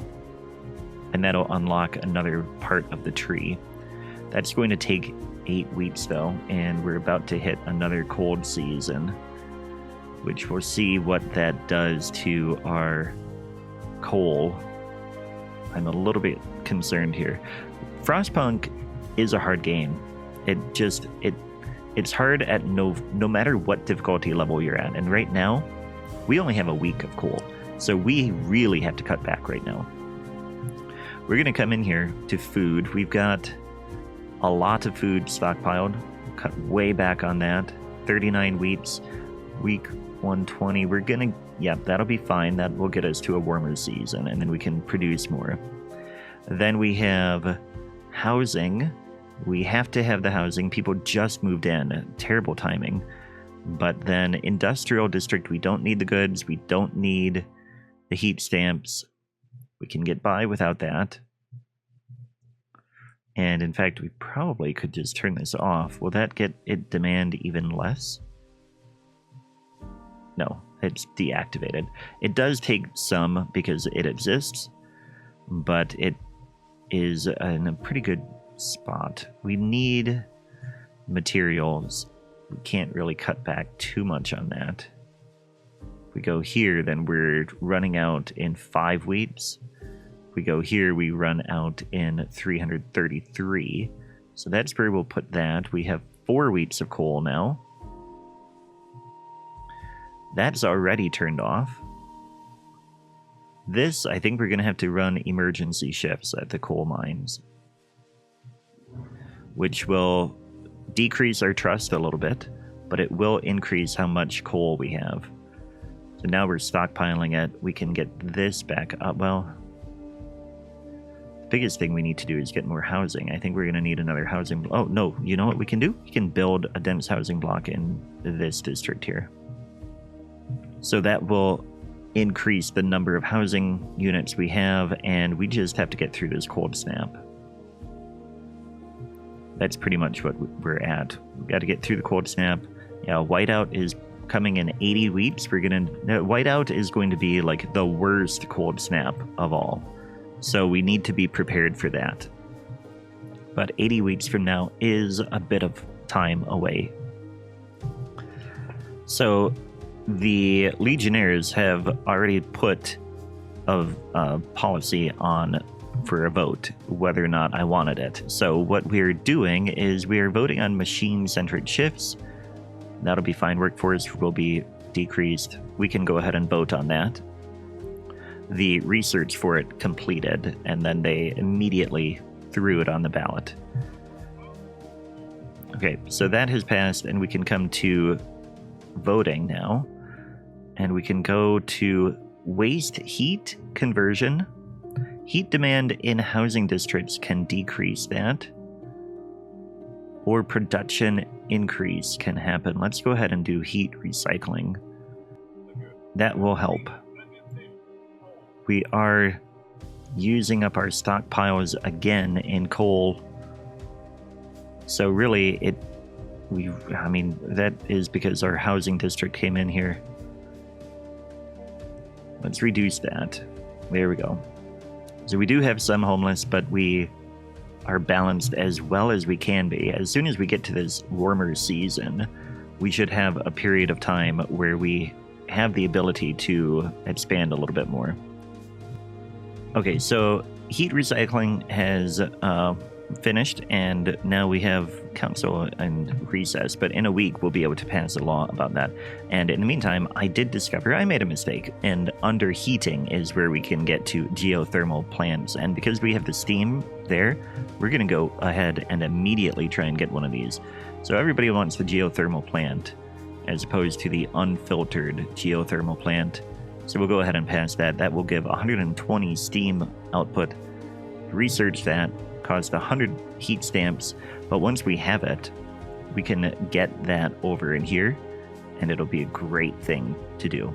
and that'll unlock another part of the tree. That's going to take 8 weeks, though, and we're about to hit another cold season, which we'll see what that does to our coal. I'm a little bit concerned here. Frostpunk is a hard game. It's hard at no matter what difficulty level you're at. And right now, we only have a week of coal. So we really have to cut back right now. We're going to come in here to food. We've got a lot of food stockpiled. Cut way back on that. 39 wheats. Week 120. We're going to... Yep, that'll be fine. That will get us to a warmer season, and then we can produce more. Then we have housing. We have to have the housing. People just moved in. Terrible timing. But then industrial district, we don't need the goods. We don't need the heat stamps. We can get by without that. And in fact, we probably could just turn this off. Will that get it demand even less? No. It's deactivated. It does take some because it exists, but it is in a pretty good spot. We need materials. We can't really cut back too much on that. If we go here, then we're running out in 5 weeks. If we go here, we run out in 333. So that's where we'll put that. We have 4 weeks of coal now. That's already turned off. This, I think we're going to have to run emergency shifts at the coal mines, which will decrease our trust a little bit, but it will increase how much coal we have. So now we're stockpiling it. We can get this back up. Well, the biggest thing we need to do is get more housing. I think we're going to need another housing. Oh, no. You know what we can do? We can build a dense housing block in this district here. So that will increase the number of housing units we have, and we just have to get through this cold snap. That's pretty much what we're at. We've got to get through the cold snap. Yeah, whiteout is coming in 80 weeks. Whiteout is going to be like the worst cold snap of all. So we need to be prepared for that. But 80 weeks from now is a bit of time away. So the Legionnaires have already put a policy on for a vote whether or not I wanted it. So what we're doing is we are voting on machine-centric shifts. That'll be fine. Workforce will be decreased. We can go ahead and vote on that. The research for it completed, and then they immediately threw it on the ballot. Okay, so that has passed, and we can come to voting now. And we can go to waste heat conversion. Heat demand in housing districts can decrease that. Or production increase can happen. Let's go ahead and do heat recycling. That will help. We are using up our stockpiles again in coal. So really, that is because our housing district came in here. Let's reduce that. There we go. So we do have some homeless, but we are balanced as well as we can be. As soon as we get to this warmer season, we should have a period of time where we have the ability to expand a little bit more. Okay, so heat recycling has finished, and now we have council and recess, but in a week we'll be able to pass a law about that. And in the meantime, I did discover I made a mistake, and under heating is where we can get to geothermal plants. And because we have the steam there, we're going to go ahead and immediately try and get one of these. So everybody wants the geothermal plant as opposed to the unfiltered geothermal plant. So we'll go ahead and pass that. That will give 120 steam output. Research that. Cost 100 heat stamps, but once we have it, we can get that over in here, and it'll be a great thing to do.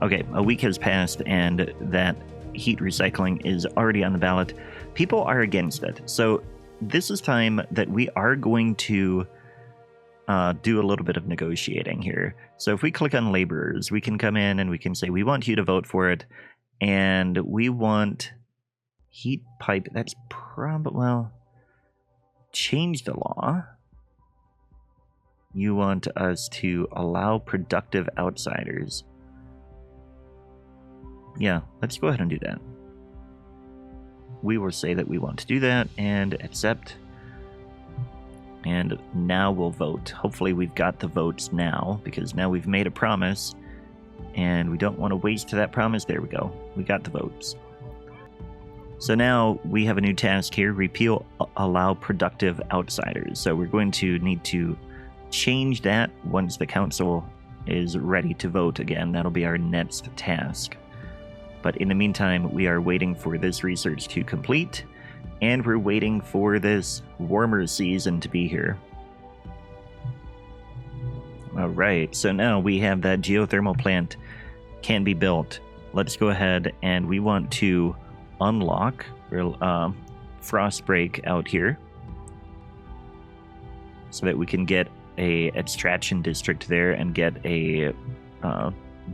Okay, a week has passed, and that heat recycling is already on the ballot. People are against it, so this is time that we are going to do a little bit of negotiating here. So if we click on laborers, we can come in and we can say we want you to vote for it, and we want heat pipe. That's probably, well, change the law. You want us to allow productive outsiders. Yeah, let's go ahead and do that. We will say that we want to do that and accept. And now we'll vote. Hopefully we've got the votes now, because now we've made a promise and we don't want to waste that promise. There we go. We got the votes. So now we have a new task here, repeal allow productive outsiders. So we're going to need to change that once the council is ready to vote again. That'll be our next task. But in the meantime, we are waiting for this research to complete, and we're waiting for this warmer season to be here. All right, so now we have that geothermal plant can be built. Let's go ahead and we want to unlock frost break out here so that we can get a extraction district there and get a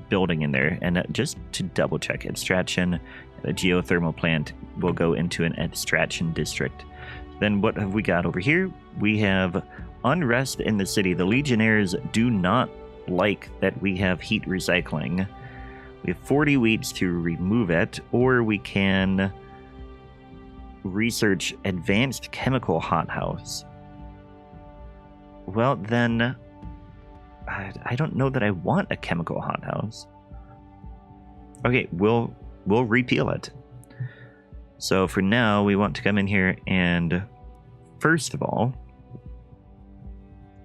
building in there. And just to double check, extraction, a geothermal plant will go into an extraction district. Then what have we got over here? We have unrest in the city. The Legionnaires do not like that we have heat recycling. We have 40 weeks to remove it, or we can research advanced chemical hothouse. Well, then I don't know that I want a chemical hothouse. Okay, we'll repeal it. So for now, we want to come in here and first of all,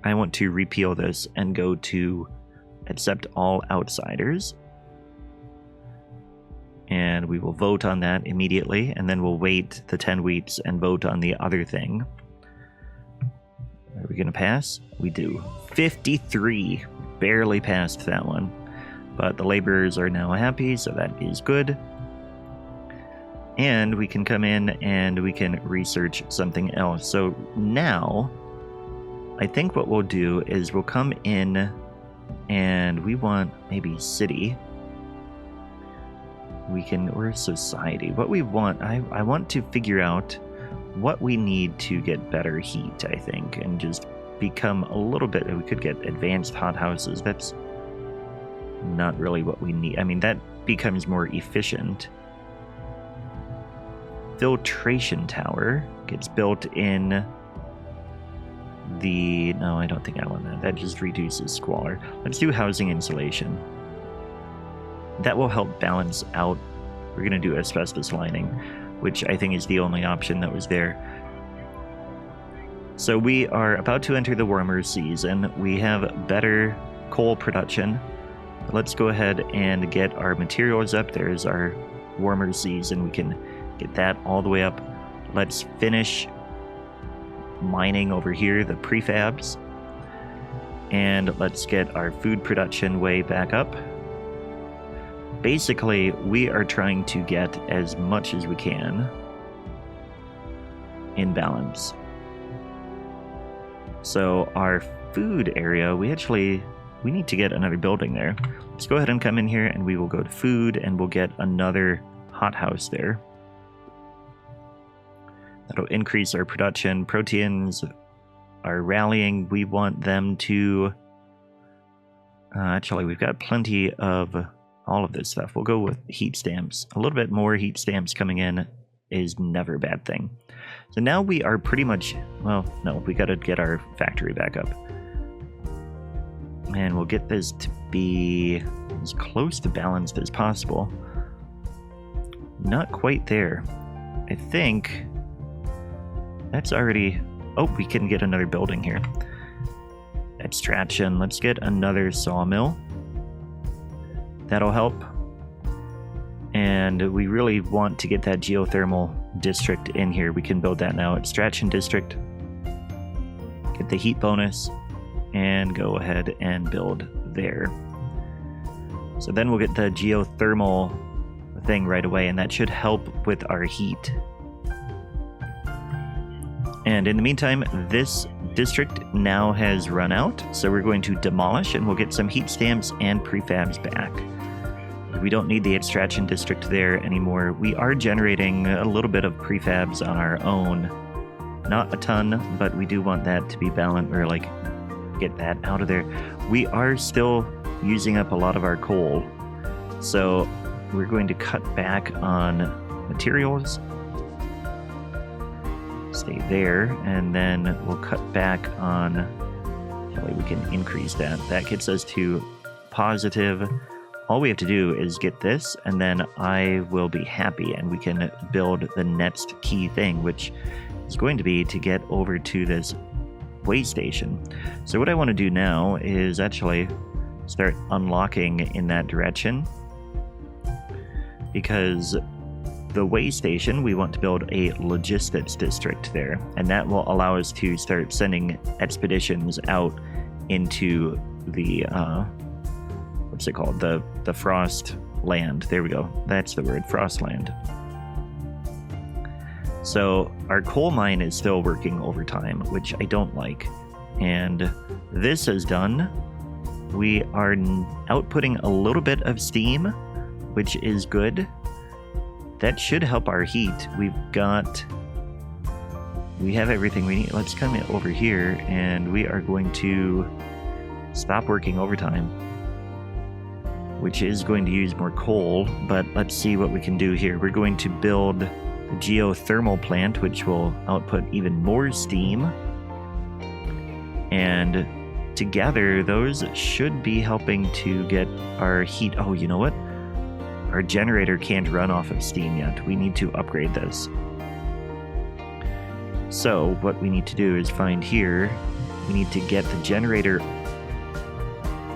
I want to repeal this and go to accept all outsiders. And we will vote on that immediately, and then we'll wait the 10 weeks and vote on the other thing. Are we going to pass? We do. 53. Barely passed that one. But the laborers are now happy, so that is good. And we can come in and we can research something else. So now, I think what we'll do is we'll come in and we want maybe city. We can, or society. What we want, I want to figure out what we need to get better heat, I think, and just become a little bit, we could get advanced hothouses. That's not really what we need. I mean, that becomes more efficient. Filtration tower gets built in the, no, I don't think I want that. That just reduces squalor. Let's do housing insulation. That will help balance out. We're going to do asbestos lining, which I think is the only option that was there. So we are about to enter the warmer season. We have better coal production. Let's go ahead and get our materials up. There's our warmer season. We can get that all the way up. Let's finish mining over here, the prefabs. And let's get our food production way back up. Basically, we are trying to get as much as we can in balance. So our food area, we need to get another building there. Let's go ahead and come in here and we will go to food and we'll get another hothouse there. That'll increase our production. Proteins are rallying. We want them to... actually, we've got plenty of all of this stuff. We'll go with heat stamps. A little bit more heat stamps coming in is never a bad thing. So now we are pretty much... well, no, we got to get our factory back up. And we'll get this to be as close to balanced as possible. Not quite there. I think that's already... oh, we can get another building here. Extraction. Let's get another sawmill. That'll help. And we really want to get that geothermal district in here. We can build that now. Extraction district. Get the heat bonus. And go ahead and build there. So then we'll get the geothermal thing right away, and that should help with our heat. And in the meantime, this district now has run out, so we're going to demolish and we'll get some heat stamps and prefabs back. We don't need the extraction district there anymore. We are generating a little bit of prefabs on our own. Not a ton, but we do want that to be balanced, or like get that out of there. We are still using up a lot of our coal, so we're going to cut back on materials. Stay there, and then we'll cut back on... actually, we can increase that. That gets us to positive. All we have to do is get this, and then I will be happy, and we can build the next key thing, which is going to be to get over to this way station. So what I want to do now is actually start unlocking in that direction, because the way station, we want to build a logistics district there, and that will allow us to start sending expeditions out into the what's it called, the frost land. There we go, that's the word, frostland. So our coal mine is still working overtime, which I don't like, and this is done. We are outputting a little bit of steam, which is good. That should help our heat. We have everything we need. Let's come over here, and we are going to stop working overtime, which is going to use more coal, but let's see what we can do here. We're going to build the geothermal plant, which will output even more steam, and together those should be helping to get our heat. Oh, you know what? Our generator can't run off of steam yet. We need to upgrade this. So what we need to do is find here We need to get the generator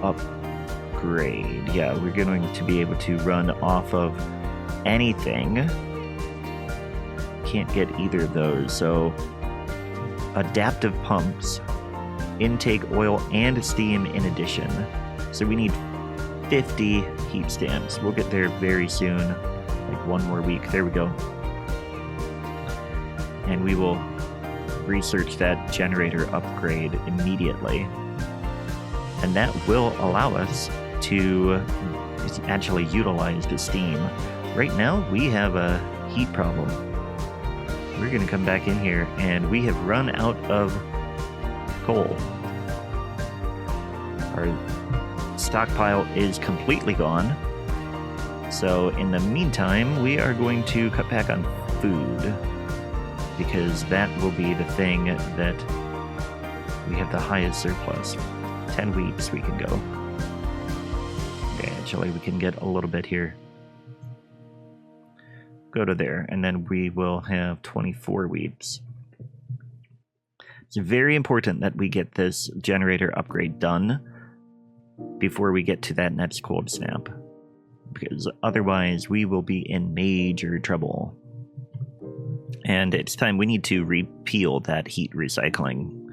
upgrade. Yeah, we're going to be able to run off of anything. Can't get either of those, so adaptive pumps, intake oil and steam in addition. So we need 50 heat stamps. We'll get there very soon, like one more week. There we go. And we will research that generator upgrade immediately. And that will allow us to actually utilize the steam. Right now, we have a heat problem. We're going to come back in here, and we have run out of coal. Our stockpile is completely gone. So in the meantime, we are going to cut back on food, because that will be the thing that we have the highest surplus. 10 weeks we can go. Okay, actually we can get a little bit here. Go to there, and then we will have 24 weeps. It's very important that we get this generator upgrade done before we get to that next cold snap, because otherwise we will be in major trouble. And it's time we need to repeal that heat recycling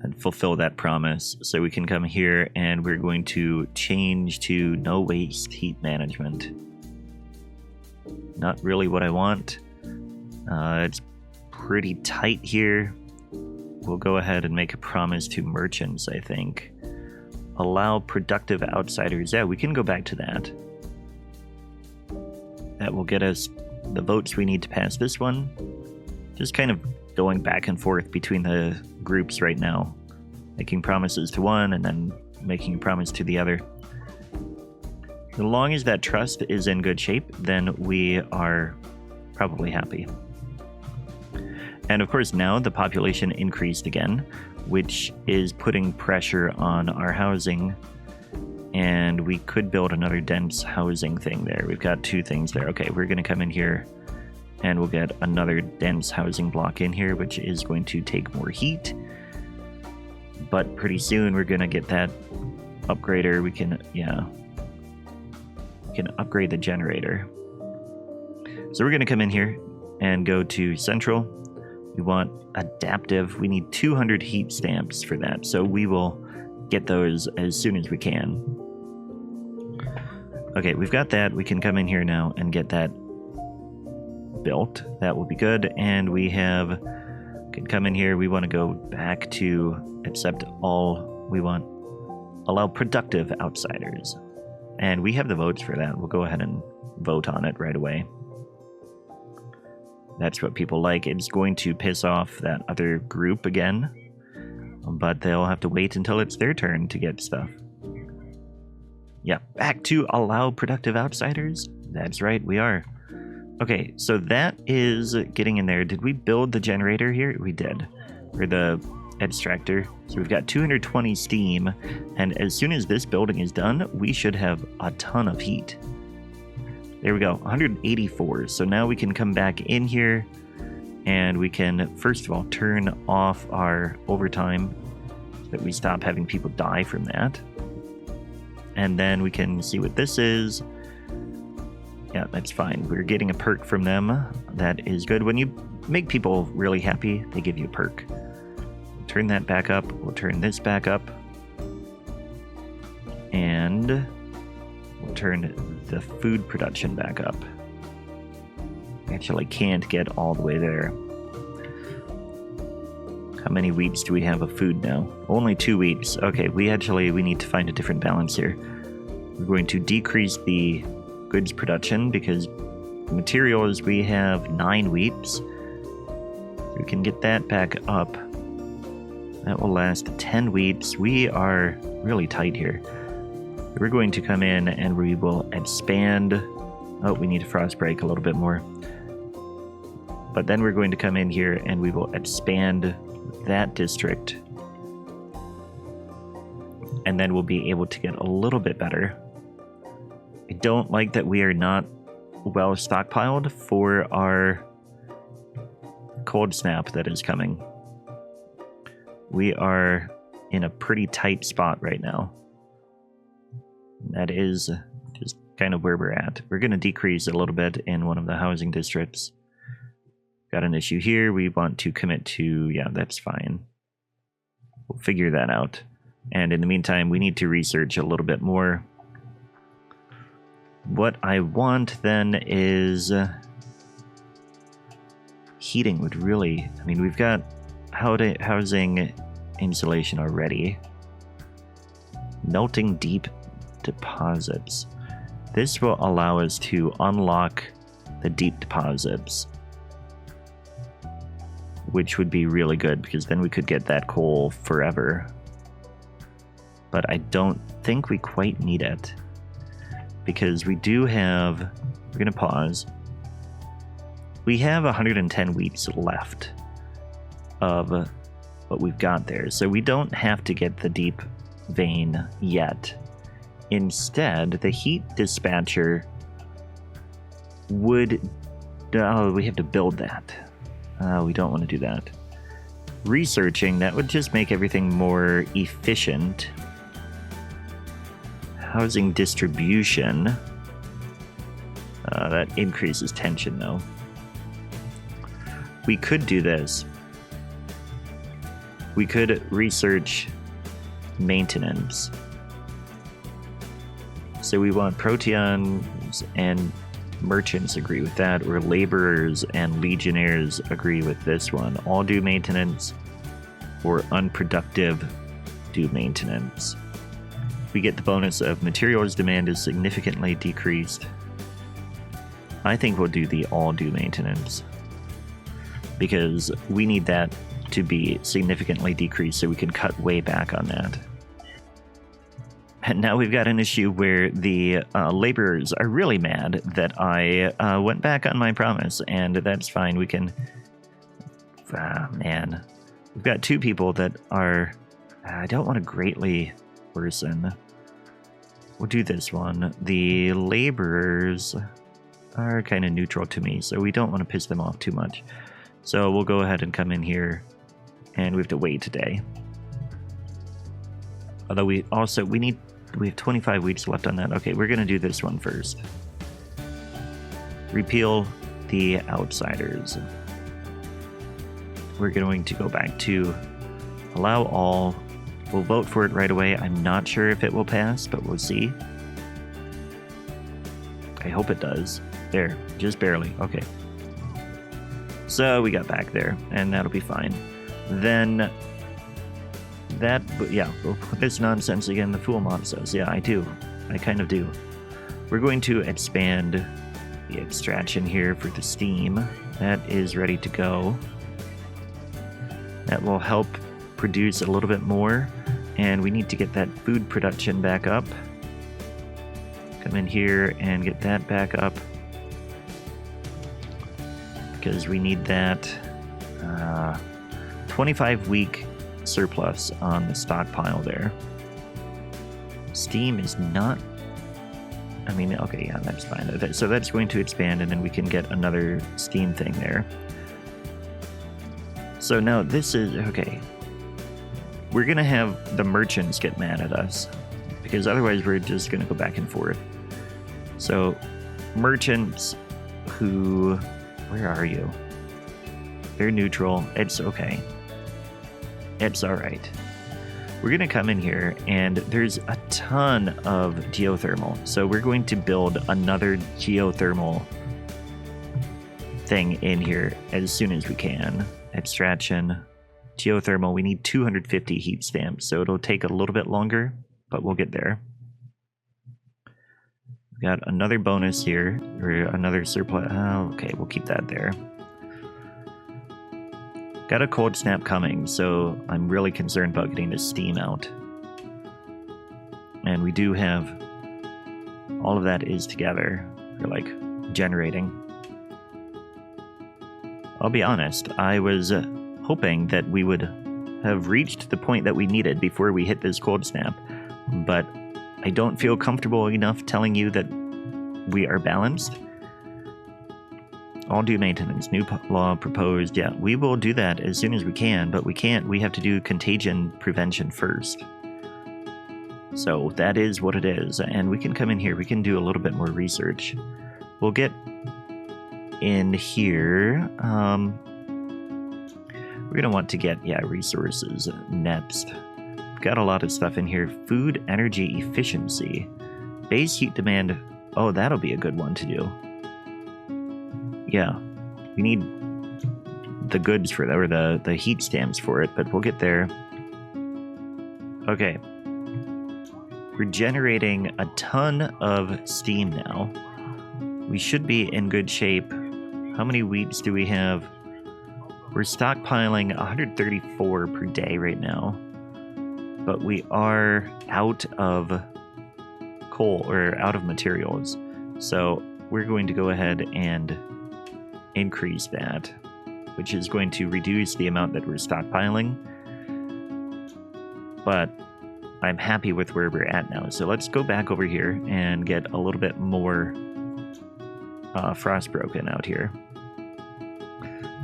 and fulfill that promise. So we can come here and we're going to change to no waste heat management. Not really what I want. It's pretty tight here. We'll go ahead and make a promise to merchants, I think. Allow productive outsiders. Yeah, we can go back to that. That will get us the votes we need to pass this one. Just kind of going back and forth between the groups right now. Making promises to one and then making a promise to the other. As long as that trust is in good shape, then we are probably happy. And of course now the population increased again, which is putting pressure on our housing. And we could build another dense housing thing there. We've got two things there. Okay, we're going to come in here and we'll get another dense housing block in here, which is going to take more heat. But pretty soon we're going to get that upgrader. We can upgrade the generator. So we're going to come in here and go to central. We want adaptive. We need 200 heat stamps for that. So we will get those as soon as we can. Okay, we've got that. We can come in here now and get that built. That will be good. And we can come in here. We want to go back to accept all. We want allow productive outsiders. And we have the votes for that. We'll go ahead and vote on it right away. That's what people like. It's going to piss off that other group again, but they'll have to wait until it's their turn to get stuff. Yeah, back to allow productive outsiders. That's right, we are. Okay, so that is getting in there. Did we build the generator here? We did. Or the extractor. So we've got 220 steam, and as soon as this building is done, we should have a ton of heat. There we go, 184. So now we can come back in here and we can, first of all, turn off our overtime so that we stop having people die from that. And then we can see what this is. Yeah, that's fine. We're getting a perk from them. That is good. When you make people really happy, they give you a perk. We'll turn that back up. We'll turn this back up. And we'll turn the food production back up. Actually can't get all the way there. How many weeks do we have of food now? Only 2 weeks. Okay, we need to find a different balance here. We're going to decrease the goods production because materials we have 9 weeks. We can get that back up. That will last 10 weeks. We are really tight here. We're going to come in and we will expand. Oh, we need to frost break a little bit more. But then we're going to come in here and we will expand that district. And then we'll be able to get a little bit better. I don't like that we are not well stockpiled for our cold snap that is coming. we are in a pretty tight spot right now. That is just kind of where we're at. We're going to decrease a little bit in one of the housing districts. Got an issue here. We want to commit to, yeah, that's fine. We'll figure that out. And in the meantime, we need to research a little bit more. What I want then is heating would really, I mean, we've got housing insulation already. Melting deep deposits. This will allow us to unlock the deep deposits, which would be really good because then we could get that coal forever. But I don't think we quite need it because we do have, we're going to pause. We have 110 weeks left of what we've got there. So we don't have to get the deep vein yet. Instead, the heat dispatcher would, oh, we have to build that. We don't want to do that. Researching, that would just make everything more efficient. Housing distribution, that increases tension though. We could do this. We could research maintenance. So we want Proteans and merchants agree with that, or laborers and legionnaires agree with this one. All do maintenance, or unproductive do maintenance. We get the bonus of materials demand is significantly decreased. I think we'll do the all do maintenance because we need that to be significantly decreased so we can cut way back on that. And now we've got an issue where the laborers are really mad that I went back on my promise, and that's fine. We can... man. We've got two people that are... I don't want to greatly worsen. We'll do this one. The laborers are kind of neutral to me, so we don't want to piss them off too much. So we'll go ahead and come in here, and we have to wait today. Although we have 25 weeks left on that. Okay, we're going to do this one first. Repeal the outsiders. We're going to go back to allow all. We'll vote for it right away. I'm not sure if it will pass, but we'll see. I hope it does. There, just barely. Okay. So we got back there, and that'll be fine. Then... that, yeah, we'll put this nonsense again. The Fool Mob says, yeah, I do. I kind of do. We're going to expand the extraction here for the steam. That is ready to go. That will help produce a little bit more, and we need to get that food production back up. Come in here and get that back up because we need that 25-week surplus on the stockpile there. Steam is not... I mean, okay, yeah, that's fine. So that's going to expand, and then we can get another steam thing there. So now this is... okay. We're going to have the merchants get mad at us, because otherwise we're just going to go back and forth. So, merchants who... where are you? They're neutral. It's okay. It's alright. We're going to come in here, and there's a ton of geothermal. So we're going to build another geothermal thing in here as soon as we can. Abstraction, geothermal. We need 250 heat stamps, so it'll take a little bit longer, but we'll get there. We've got another bonus here, or another surplus. Oh, okay, we'll keep that there. Got a cold snap coming, so I'm really concerned about getting the steam out. And we do have... all of that is together. We're like generating. I'll be honest, I was hoping that we would have reached the point that we needed before we hit this cold snap, but I don't feel comfortable enough telling you that we are balanced. All due maintenance. New law proposed. Yeah, we will do that as soon as we can, but we can't. We have to do contagion prevention first. So that is what it is. And we can come in here. We can do a little bit more research. We'll get in here. We're going to want to get, resources next. We've got a lot of stuff in here. Food, energy, efficiency. Base heat demand. Oh, that'll be a good one to do. Yeah, we need the goods for that, or the heat stamps for it, but we'll get there. Okay. We're generating a ton of steam now. We should be in good shape. How many wheats do we have? We're stockpiling 134 per day right now. But we are out of coal, or out of materials. So we're going to go ahead and increase that, which is going to reduce the amount that we're stockpiling. But I'm happy with where we're at now. So let's go back over here and get a little bit more frost broken out here.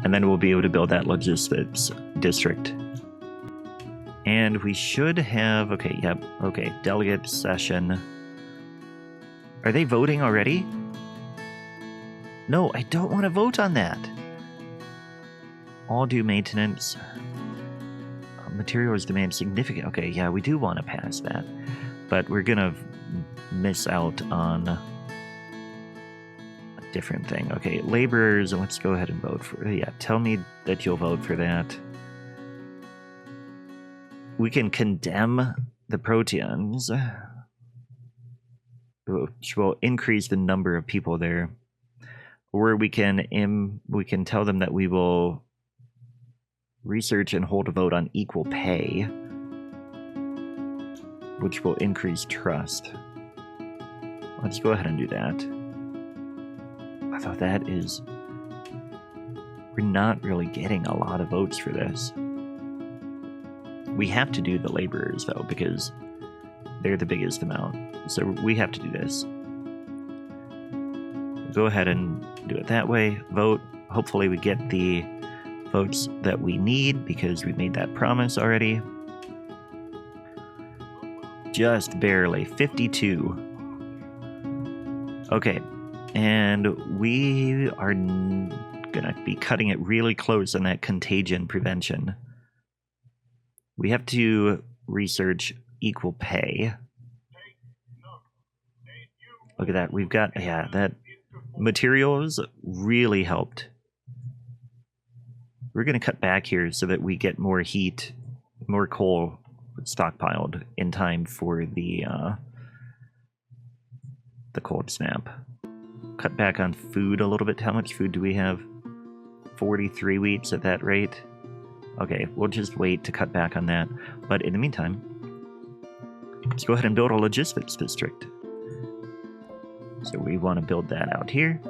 And then we'll be able to build that logistics district. And we should have, okay, delegate session. Are they voting already? No, I don't want to vote on that. All due maintenance. Materials demand significant. Okay, yeah, we do want to pass that. But we're going to miss out on a different thing. Okay, laborers, let's go ahead and vote for it. Yeah, tell me that you'll vote for that. We can condemn the Proteans, which will increase the number of people there. Or we can tell them that we will research and hold a vote on equal pay, which will increase trust. Let's go ahead and do that. Although that is... we're not really getting a lot of votes for this. We have to do the laborers, though, because they're the biggest amount. So we have to do this. Go ahead and do it that way. Vote. Hopefully we get the votes that we need because we made that promise already. Just barely. 52. Okay. And we are gonna be cutting it really close on that contagion prevention. We have to research equal pay. Look at that. We've got, that materials really helped. We're going to cut back here so that we get more heat, more coal stockpiled in time for the cold snap. Cut back on food a little bit. How much food do we have? 43 wheats at that rate. Okay, we'll just wait to cut back on that. But in the meantime, let's go ahead and build a logistics district. So we want to build that out here.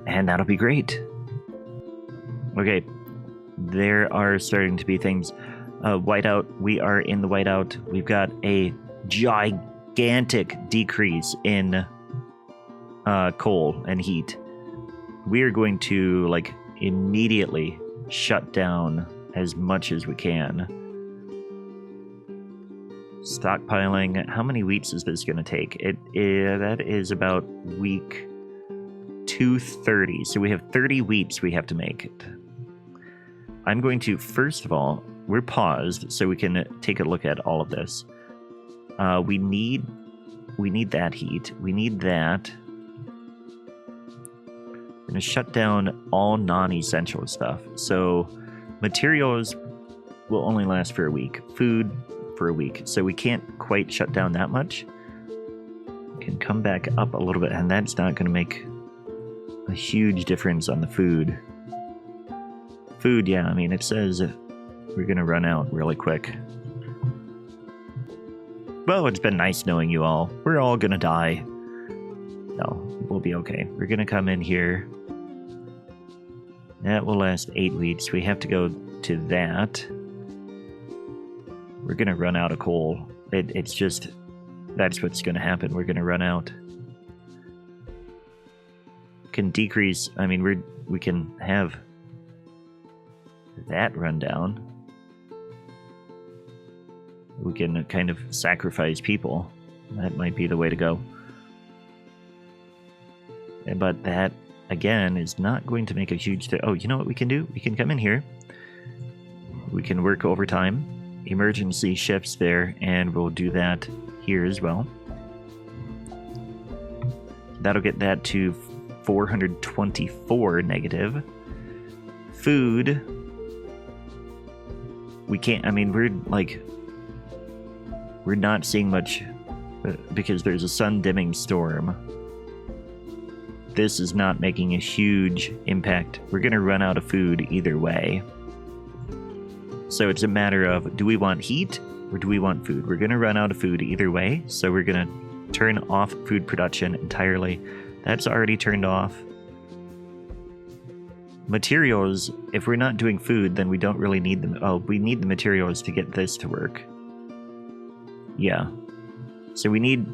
And that'll be great. Okay, there are starting to be things. Whiteout, we are in the whiteout. We've got a gigantic decrease in coal and heat. We are going to, immediately shut down as much as we can. Stockpiling. How many weeks is this going to take? That is about week 230. So we have 30 weeks we have to make it. I'm going to, first of all, we're paused so we can take a look at all of this. We need that heat. We need that. We're going to shut down all non-essential stuff. So materials will only last for a week. Food for a week. So we can't quite shut down that much. We can come back up a little bit, and that's not going to make a huge difference on the food. Food, yeah, I mean, it says we're going to run out really quick. Well, it's been nice knowing you all. We're all going to die. No, we'll be okay. We're going to come in here. That will last 8 weeks. We have to go to that. We're going to run out of coal. It's just, that's what's going to happen. We're going to run out. can decrease. I mean, we can have that run down. We can kind of sacrifice people. That might be the way to go. But that, again, is not going to make a huge... Oh, you know what we can do? We can come in here. We can work overtime. Emergency shifts there, and we'll do that here as well. That'll get that to 424 negative. Food. We can't... I mean, we're not seeing much because there's a sun dimming storm. This is not making a huge impact. We're going to run out of food either way. So it's a matter of, do we want heat or do we want food? We're going to run out of food either way, so we're going to turn off food production entirely. That's already turned off. Materials, if we're not doing food, then we don't really need them. Oh, we need the materials to get this to work. Yeah. So we need...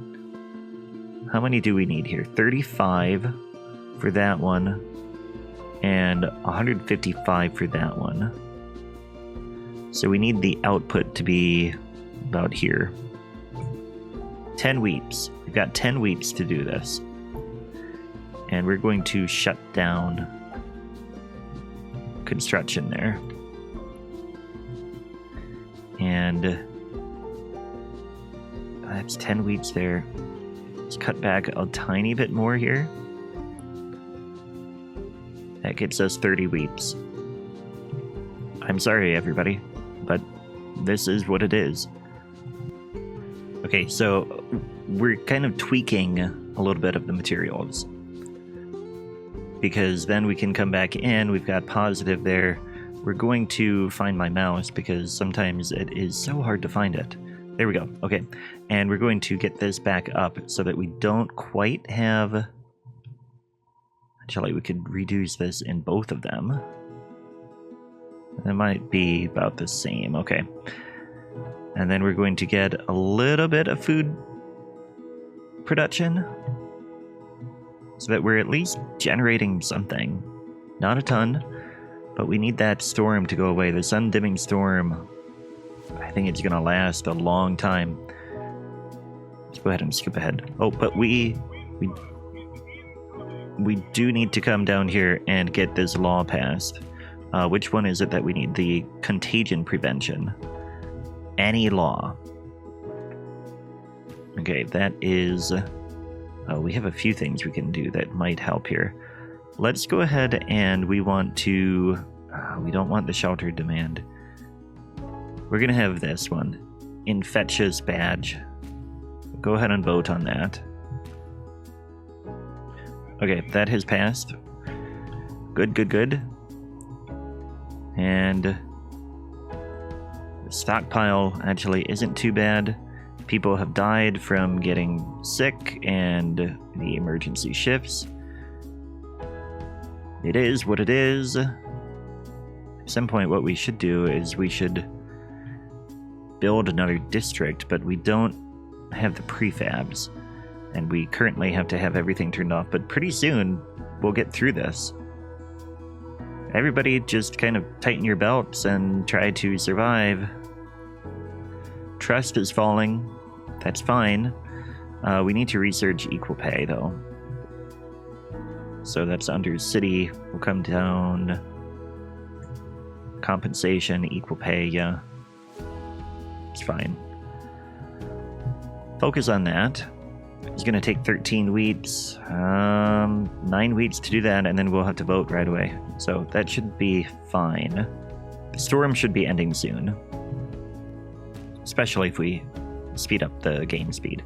How many do we need here? 35 for that one, and 155 for that one. So we need the output to be about here. 10 weeps. We've got 10 weeps to do this. And we're going to shut down construction there. And that's 10 weeps there. Let's cut back a tiny bit more here. That gives us 30 weeps. I'm sorry, everybody, but this is what it is. Okay, so we're kind of tweaking a little bit of the materials, because then we can come back in. We've got positive there. We're going to find my mouse because sometimes it is so hard to find it. There we go. Okay. And we're going to get this back up so that we don't quite have... Actually, we could reduce this in both of them. That might be about the same. Okay. And then we're going to get a little bit of food production so that we're at least generating something. Not a ton, but we need that storm to go away. The sun dimming storm... I think it's going to last a long time. Let's go ahead and skip ahead. Oh, but we do need to come down here and get this law passed. Which one is it that we need? The contagion prevention. Any law. Okay, that is... we have a few things we can do that might help here. Let's go ahead and we want to... we don't want the shelter demand. We're going to have this one. Infectious badge. Go ahead and vote on that. Okay, that has passed. Good, good, good. And the stockpile actually isn't too bad. People have died from getting sick and the emergency shifts. It is what it is. At some point, what we should do is we should build another district, but we don't have the prefabs, and we currently have to have everything turned off, but pretty soon we'll get through this. Everybody just kind of tighten your belts and try to survive. Trust is falling. That's fine. We need to research equal pay, though. So that's under city. We'll come down. Compensation, equal pay, yeah. It's fine. Focus on that. It's going to take 13 weeks, 9 weeks to do that, and then we'll have to vote right away. So that should be fine. The storm should be ending soon. Especially if we speed up the game speed.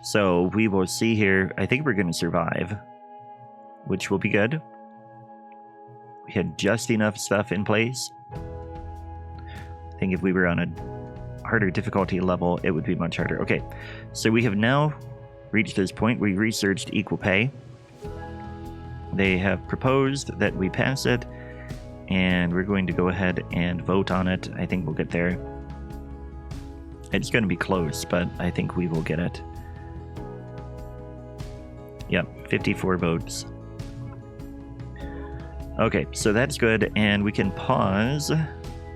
So we will see here. I think we're going to survive, which will be good. We had just enough stuff in place. I think if we were on a harder difficulty level, it would be much harder. Okay, so we have now reached this point. We researched equal pay. They have proposed that we pass it, and we're going to go ahead and vote on it. I think we'll get there. It's going to be close, but I think we will get it. Yep, 54 votes. Okay, so that's good, and we can pause,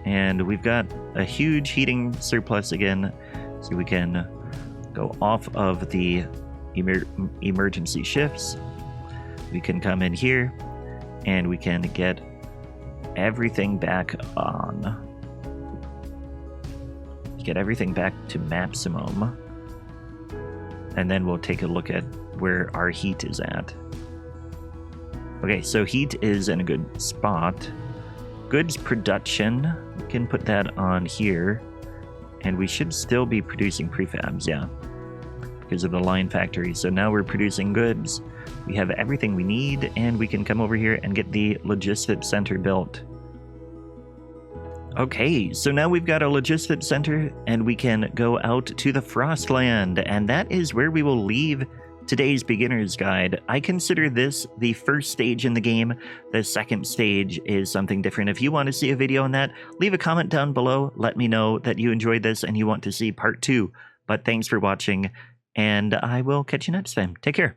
and we've got a huge heating surplus again, so we can go off of the emergency shifts. We can come in here, and we can get everything back on. Get everything back to maximum, and then we'll take a look at where our heat is at. Okay, so heat is in a good spot. Goods production, we can put that on here, and we should still be producing prefabs, yeah, because of the line factory. So now we're producing goods. We have everything we need, and we can come over here and get the logistics center built. Okay, so now we've got a logistics center, and we can go out to the Frostland, and that is where we will leave today's beginner's guide. I consider this the first stage in the game. The second stage is something different. If you want to see a video on that, leave a comment down below. Let me know that you enjoyed this and you want to see part 2. But thanks for watching, and I will catch you next time. Take care.